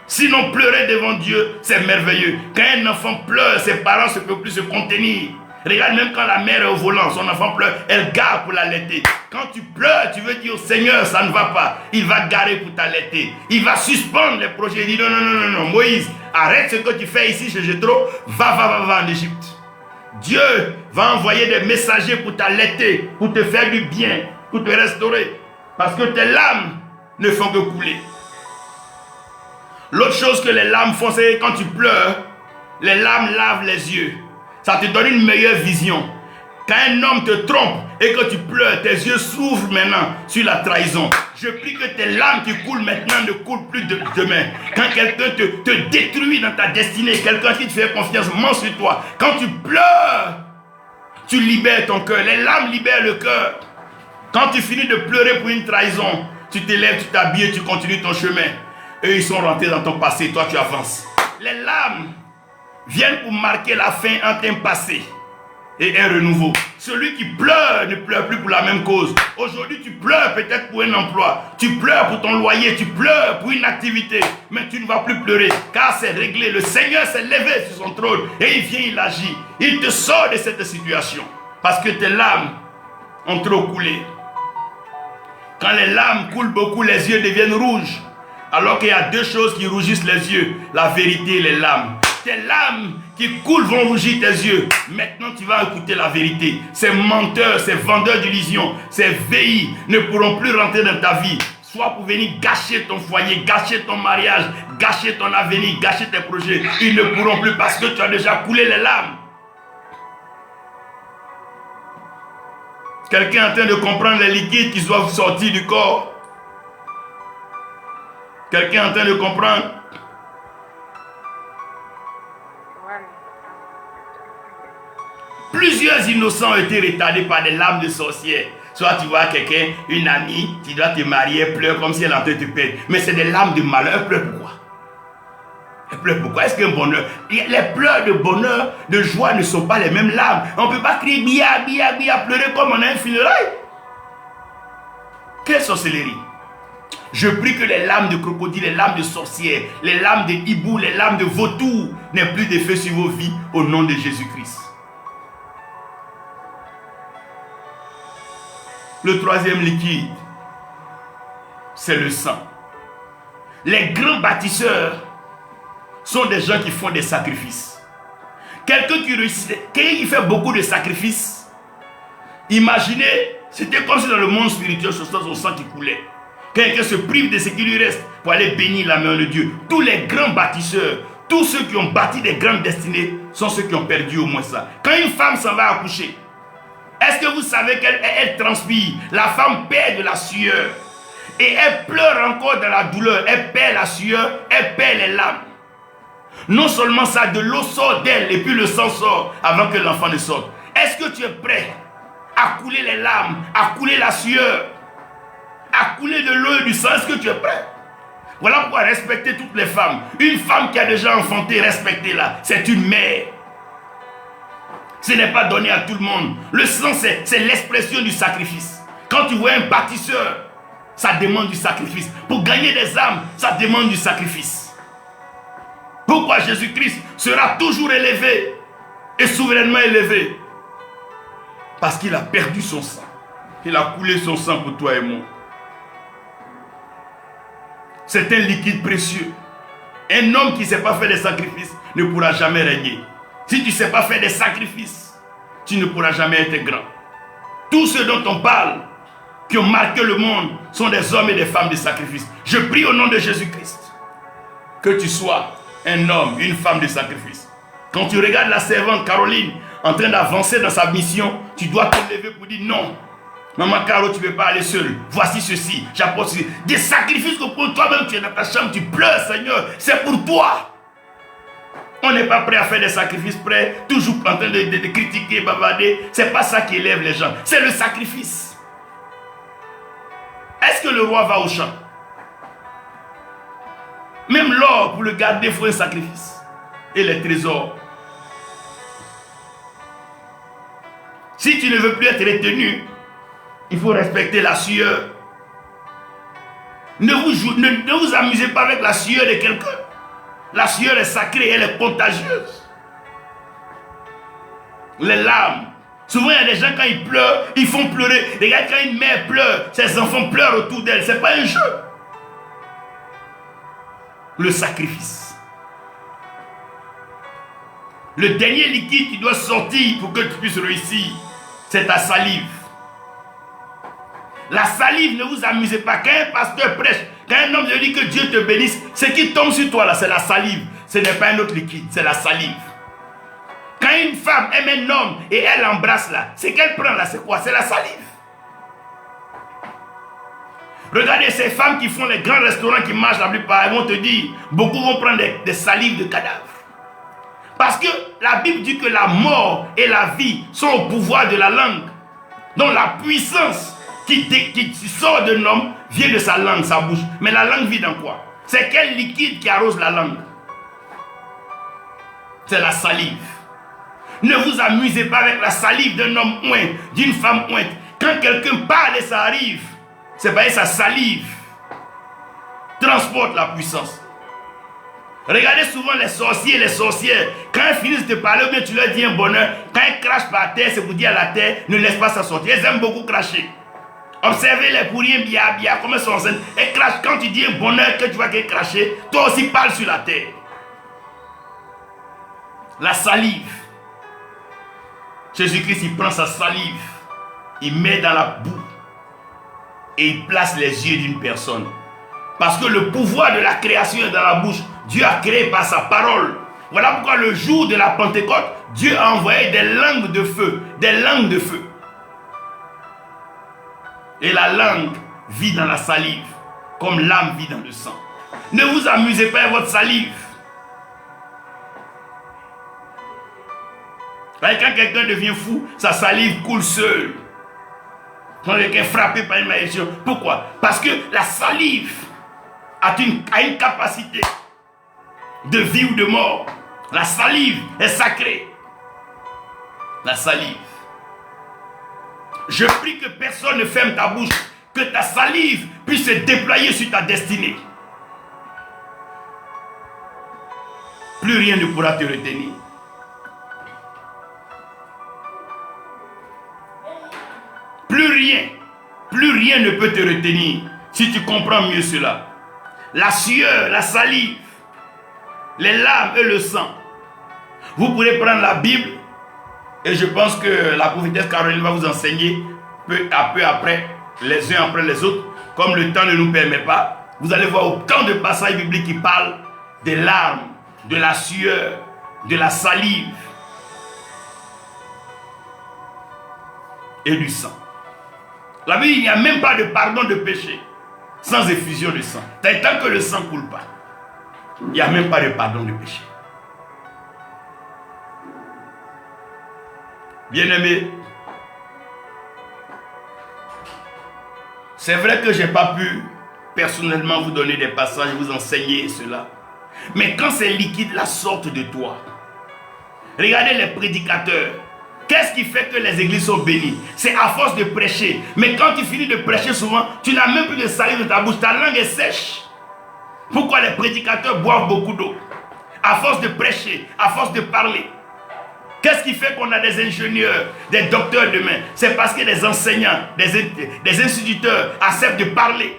Sinon, pleurer devant Dieu, c'est merveilleux. Quand un enfant pleure, ses parents ne peuvent plus se contenir. Regarde, même quand la mère est au volant, son enfant pleure, elle gare pour l'allaiter. Quand tu pleures, tu veux dire au Seigneur, ça ne va pas. Il va garer pour t'allaiter. Il va suspendre les projets. Il dit non, Moïse, arrête ce que tu fais ici chez Jéthro, va en Égypte. Dieu va envoyer des messagers pour t'allaiter, pour te faire du bien, pour te restaurer. Parce que tes larmes ne font que couler. L'autre chose que les larmes font, c'est quand tu pleures, les larmes lavent les yeux. Ça te donne une meilleure vision. Quand un homme te trompe et que tu pleures, tes yeux s'ouvrent maintenant sur la trahison. Je prie que tes larmes qui coulent maintenant ne coulent plus demain. Quand quelqu'un te détruit dans ta destinée, quelqu'un qui te fait confiance ment sur toi, quand tu pleures, tu libères ton cœur. Les larmes libèrent le cœur. Quand tu finis de pleurer pour une trahison, tu te lèves, tu t'habilles et tu continues ton chemin. Eux, ils sont rentrés dans ton passé, toi tu avances. Les larmes viennent pour marquer la fin entre un passé et un renouveau. Celui qui pleure ne pleure plus pour la même cause. Aujourd'hui, tu pleures peut-être pour un emploi. Tu pleures pour ton loyer. Tu pleures pour une activité. Mais tu ne vas plus pleurer car c'est réglé. Le Seigneur s'est levé sur son trône et il vient, il agit. Il te sort de cette situation parce que tes larmes ont trop coulé. Quand les larmes coulent beaucoup, les yeux deviennent rouges. Alors qu'il y a deux choses qui rougissent les yeux, la vérité et les larmes. Tes larmes qui coulent vont rougir tes yeux. Maintenant, tu vas écouter la vérité. Ces menteurs, ces vendeurs d'illusions, ces veillis ne pourront plus rentrer dans ta vie. Soit pour venir gâcher ton foyer, gâcher ton mariage, gâcher ton avenir, gâcher tes projets. Ils ne pourront plus parce que tu as déjà coulé les larmes. Quelqu'un est en train de comprendre les liquides qui doivent sortir du corps. Quelqu'un est en train de comprendre. Plusieurs innocents ont été retardés par des larmes de sorcières. Soit tu vois quelqu'un, une amie, tu dois te marier, elle pleure comme si elle est en train de te perdre. Mais c'est des larmes de malheur. Elle pleure pourquoi? Elle pleure pourquoi? Est-ce qu'un bonheur? Les pleurs de bonheur, de joie ne sont pas les mêmes larmes. On ne peut pas crier bia, bia, bia, pleurer comme on a un funérail. Quelle sorcellerie! Je prie que les larmes de crocodile, les larmes de sorcières, les larmes de hibou, les larmes de vautour n'aient plus d'effet sur vos vies au nom de Jésus-Christ. Le troisième liquide, c'est le sang. Les grands bâtisseurs sont des gens qui font des sacrifices. Quelqu'un qui réussit, qui fait beaucoup de sacrifices, imaginez, c'était comme si dans le monde spirituel, ce soit son sang qui coulait. Quelqu'un se prive de ce qui lui reste pour aller bénir la main de Dieu. Tous les grands bâtisseurs, tous ceux qui ont bâti des grandes destinées sont ceux qui ont perdu au moins ça. Quand une femme s'en va accoucher, est-ce que vous savez qu'elle transpire? La femme perd de la sueur. Et elle pleure encore dans la douleur. Elle perd la sueur, elle perd les larmes. Non seulement ça, de l'eau sort d'elle et puis le sang sort avant que l'enfant ne sorte. Est-ce que tu es prêt à couler les larmes, à couler la sueur, à couler de l'eau et du sang? Est-ce que tu es prêt? Voilà pourquoi respecter toutes les femmes. Une femme qui a déjà enfanté, respectez-la. C'est une mère. Ce n'est pas donné à tout le monde. Le sang, c'est l'expression du sacrifice. Quand tu vois un bâtisseur, ça demande du sacrifice. Pour gagner des âmes, ça demande du sacrifice. Pourquoi Jésus-Christ sera toujours élevé et souverainement élevé? Parce qu'il a perdu son sang. Il a coulé son sang pour toi et moi. C'est un liquide précieux. Un homme qui ne sait pas faire des sacrifices ne pourra jamais régner. Si tu ne sais pas faire des sacrifices, tu ne pourras jamais être grand. Tous ceux dont on parle, qui ont marqué le monde, sont des hommes et des femmes de sacrifice. Je prie au nom de Jésus-Christ que tu sois un homme, une femme de sacrifice. Quand tu regardes la servante Caroline en train d'avancer dans sa mission, tu dois te lever pour dire non. Maman Caro, tu ne peux pas aller seule. Voici ceci, j'apporte ceci. Des sacrifices que pour toi-même, tu es dans ta chambre, tu pleures, Seigneur. C'est pour toi. On n'est pas prêt à faire des sacrifices, prêt, toujours en train de critiquer, bavarder. Ce n'est pas ça qui élève les gens. C'est le sacrifice. Est-ce que le roi va au champ? Même l'or, pour le garder, il faut un sacrifice. Et les trésors. Si tu ne veux plus être retenu, il faut respecter la sueur. Ne vous amusez pas avec la sueur de quelqu'un. La sueur est sacrée, elle est contagieuse. Les larmes. Souvent, il y a des gens, quand ils pleurent, ils font pleurer. Regarde, quand une mère pleure, ses enfants pleurent autour d'elle. Ce n'est pas un jeu. Le sacrifice. Le dernier liquide qui doit sortir pour que tu puisses réussir, c'est ta salive. La salive, ne vous amusez pas. Quand un pasteur prêche, quand un homme dit que Dieu te bénisse, ce qui tombe sur toi là, c'est la salive. Ce n'est pas un autre liquide, c'est la salive. Quand Quand une femme aime un homme et elle l'embrasse là, c'est qu'elle prend là, c'est quoi? C'est la salive. Regardez ces femmes qui font les grands restaurants qui marchent la plupart, elles vont te dire, beaucoup vont prendre des salives de cadavres. Parce que la Bible dit que la mort et la vie sont au pouvoir de la langue. Donc la puissance qui sort d'un homme vient de sa langue, sa bouche. Mais la langue vit dans quoi? C'est quel liquide qui arrose la langue? C'est la salive. Ne vous amusez pas avec la salive d'un homme oint, d'une femme ointe. Quand quelqu'un parle et ça arrive, c'est parce que sa salive transporte la puissance. Regardez souvent les sorciers et les sorcières. Quand elles finissent de parler, ou bien tu leur dis un bonheur, quand elles crachent par terre, c'est pour dire à la terre, ne laisse pas ça sortir. Elles aiment beaucoup cracher. Observez les pourriens bien, comme elles sont enceintes. Elles crachent. Quand tu dis un bonheur, que tu vois qu'elles crachent, toi aussi parle sur la terre. La salive. Jésus-Christ, il prend sa salive, il met dans la boue et il place les yeux d'une personne. Parce que le pouvoir de la création est dans la bouche. Dieu a créé par sa parole. Voilà pourquoi le jour de la Pentecôte, Dieu a envoyé des langues de feu. Des langues de feu. Et la langue vit dans la salive, comme l'âme vit dans le sang. Ne vous amusez pas avec votre salive. Quand quelqu'un devient fou, sa salive coule seule. Quand quelqu'un est frappé par une malédiction. Pourquoi? Parce que la salive a une capacité de vie ou de mort. La salive est sacrée. La salive. Je prie que personne ne ferme ta bouche. Que ta salive puisse se déployer sur ta destinée. Plus rien ne pourra te retenir. Plus rien ne peut te retenir si tu comprends mieux cela. La sueur, la salive, les larmes et le sang. Vous pourrez prendre la Bible et je pense que la prophétesse Caroline va vous enseigner peu à peu après, les uns après les autres, comme le temps ne nous permet pas. Vous allez voir autant de passages bibliques qui parlent des larmes, de la sueur, de la salive et du sang. La Bible, il n'y a même pas de pardon de péché sans effusion de sang. Tant que le sang ne coule pas, il n'y a même pas de pardon de péché. Bien-aimés, c'est vrai que je n'ai pas pu personnellement vous donner des passages, vous enseigner cela. Mais quand ces liquides-là sortent de toi, regardez les prédicateurs. Qu'est-ce qui fait que les églises sont bénies? C'est à force de prêcher. Mais quand tu finis de prêcher souvent, tu n'as même plus de salive dans ta bouche. Ta langue est sèche. Pourquoi les prédicateurs boivent beaucoup d'eau? À force de prêcher, à force de parler. Qu'est-ce qui fait qu'on a des ingénieurs, des docteurs demain? C'est parce que les enseignants, des instituteurs acceptent de parler.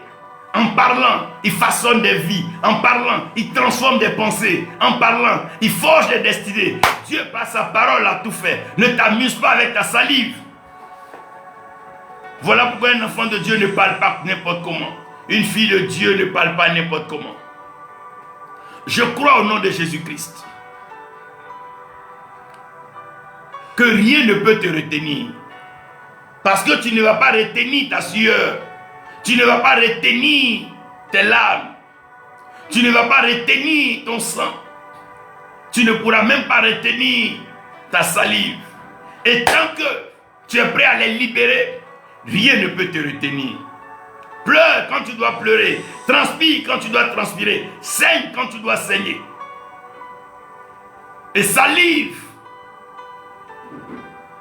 En parlant, ils façonnent des vies. En parlant, ils transforment des pensées. En parlant, ils forgent des destinées. Dieu, par sa parole, a tout fait. Ne t'amuse pas avec ta salive. Voilà pourquoi un enfant de Dieu ne parle pas n'importe comment. Une fille de Dieu ne parle pas n'importe comment. Je crois au nom de Jésus-Christ que rien ne peut te retenir. Parce que tu ne vas pas retenir ta sueur. Tu ne vas pas retenir tes larmes. Tu ne vas pas retenir ton sang. Tu ne pourras même pas retenir ta salive. Et tant que tu es prêt à les libérer, rien ne peut te retenir. Pleure quand tu dois pleurer. Transpire quand tu dois transpirer. Saigne quand tu dois saigner. Et salive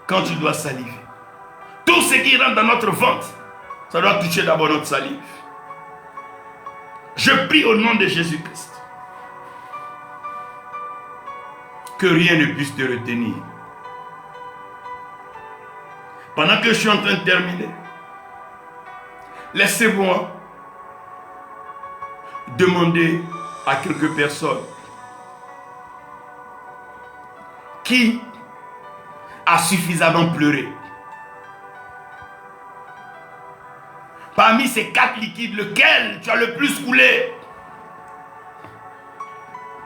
quand tu dois saliver. Tout ce qui rentre dans notre ventre, ça doit toucher d'abord notre salive. Je prie au nom de Jésus-Christ que rien ne puisse te retenir. Pendant que je suis en train de terminer, laissez-moi demander à quelques personnes qui a suffisamment pleuré. Parmi ces 4 liquides, lequel tu as le plus coulé?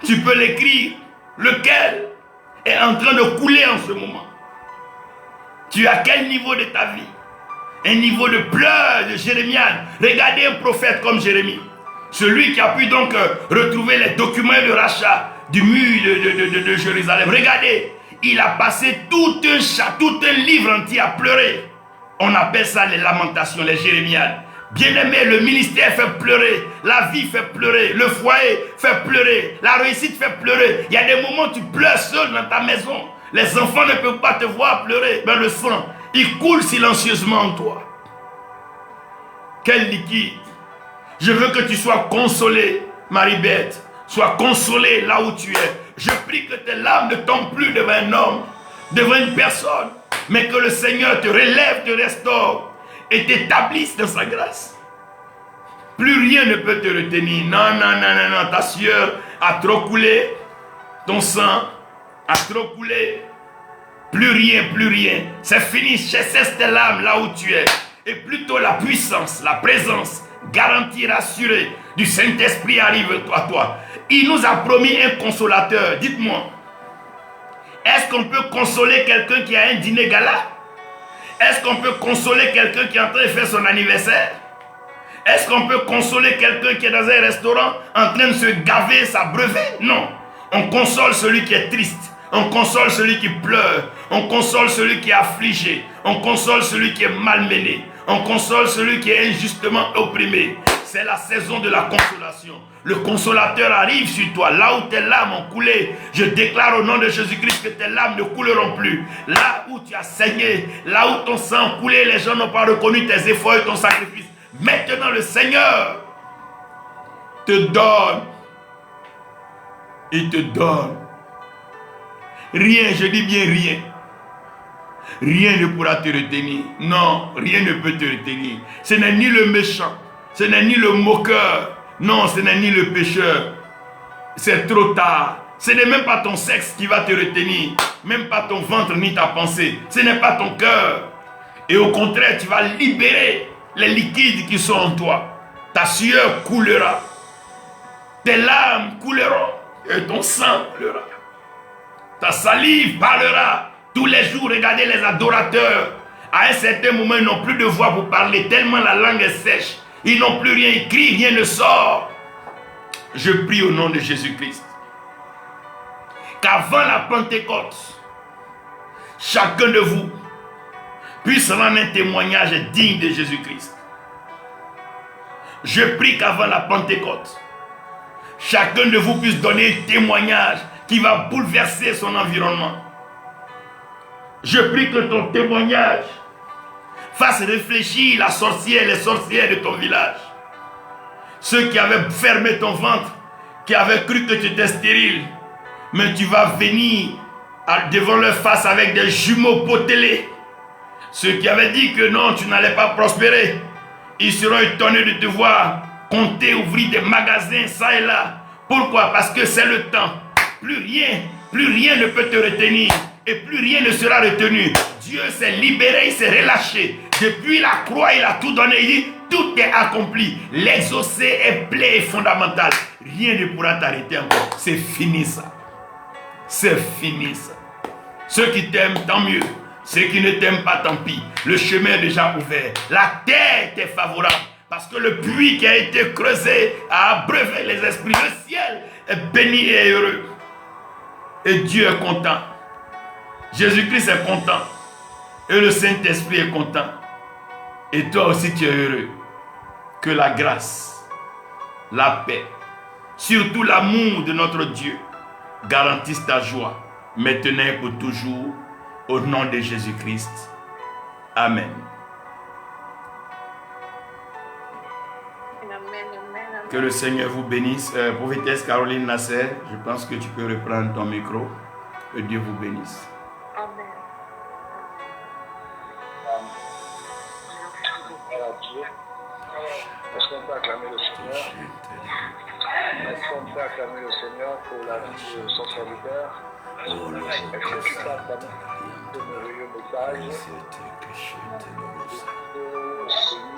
Tu peux l'écrire. Lequel? est en train de couler en ce moment. Tu es à quel niveau de ta vie? Un niveau de pleurs de Jérémie. Regardez un prophète comme Jérémie. Celui qui a pu donc retrouver les documents de rachat du mur de Jérusalem. Regardez, il a passé tout un livre entier à pleurer. On appelle ça les lamentations, les Jérémiades. Bien-aimé, le ministère fait pleurer, la vie fait pleurer, le foyer fait pleurer, la réussite fait pleurer. Il y a des moments où tu pleures seul dans ta maison. Les enfants ne peuvent pas te voir pleurer. Mais le sang, il coule silencieusement en toi. Quel liquide. Je veux que tu sois consolé, Marie-Beth. Sois consolé là où tu es. Je prie que tes larmes ne tombent plus devant un homme, devant une personne, mais que le Seigneur te relève, te restaure et t'établisse dans sa grâce. Plus rien ne peut te retenir. Non, ta sueur a trop coulé. Ton sang a trop coulé. Plus rien. C'est fini. Cesse tes larmes là où tu es. Et plutôt la puissance, la présence, garantie, rassurée du Saint-Esprit arrive à toi. Il nous a promis un consolateur. Dites-moi, est-ce qu'on peut consoler quelqu'un qui a un dîner gala? Est-ce qu'on peut consoler quelqu'un qui est en train de faire son anniversaire? Est-ce qu'on peut consoler quelqu'un qui est dans un restaurant en train de se gaver, s'abreuver? Non. On console celui qui est triste. On console celui qui pleure. On console celui qui est affligé. On console celui qui est malmené. On console celui qui est injustement opprimé. C'est la saison de la consolation. Le consolateur arrive sur toi. Là où tes larmes ont coulé, je déclare au nom de Jésus-Christ que tes larmes ne couleront plus. Là où tu as saigné, là où ton sang a coulé, les gens n'ont pas reconnu tes efforts et ton sacrifice. Maintenant, le Seigneur te donne. Il te donne. Rien, je dis bien rien. Rien ne pourra te retenir. Non, rien ne peut te retenir. Ce n'est ni le méchant, ce n'est ni le moqueur. Non, ce n'est ni le pécheur. C'est trop tard. Ce n'est même pas ton sexe qui va te retenir. Même pas ton ventre ni ta pensée. Ce n'est pas ton cœur. Et au contraire, tu vas libérer les liquides qui sont en toi. Ta sueur coulera. Tes larmes couleront. Et ton sang coulera. Ta salive parlera. Tous les jours, regardez les adorateurs. À un certain moment, ils n'ont plus de voix pour parler. Tellement la langue est sèche. Ils n'ont plus rien écrit, rien ne sort. Je prie au nom de Jésus-Christ qu'avant la Pentecôte, chacun de vous puisse rendre un témoignage digne de Jésus-Christ. Je prie qu'avant la Pentecôte, chacun de vous puisse donner un témoignage qui va bouleverser son environnement. Je prie que ton témoignage fasse réfléchir la sorcière, les sorcières de ton village. Ceux qui avaient fermé ton ventre, qui avaient cru que tu étais stérile, mais tu vas venir devant leur face avec des jumeaux potelés. Ceux qui avaient dit que non, tu n'allais pas prospérer, ils seront étonnés de te voir compter, ouvrir des magasins, ça et là. Pourquoi? Parce que c'est le temps. Plus rien ne peut te retenir. Et plus rien ne sera retenu. Dieu s'est libéré, il s'est relâché. Depuis la croix, il a tout donné. Il dit, tout est accompli. L'exaucé est plein et fondamental. Rien ne pourra t'arrêter encore. C'est fini ça. C'est fini ça. Ceux qui t'aiment, tant mieux. Ceux qui ne t'aiment pas, tant pis. Le chemin est déjà ouvert. La terre est favorable. Parce que le puits qui a été creusé a abreuvé les esprits. Le ciel est béni et heureux. Et Dieu est content. Jésus-Christ est content. Et le Saint-Esprit est content. Et toi aussi tu es heureux. Que la grâce, la paix, surtout l'amour de notre Dieu garantisse ta joie, maintenant et pour toujours, au nom de Jésus-Christ. Amen. Que le Seigneur vous bénisse. Prophétesse Caroline Nasser, je pense que tu peux reprendre ton micro. Que Dieu vous bénisse. Amen. Est-ce qu'on peut acclamer le Seigneur? Est-ce qu'on peut acclamer le Seigneur pour la vie de son serviteur? Est-ce que tu peux acclamer ce merveilleux message?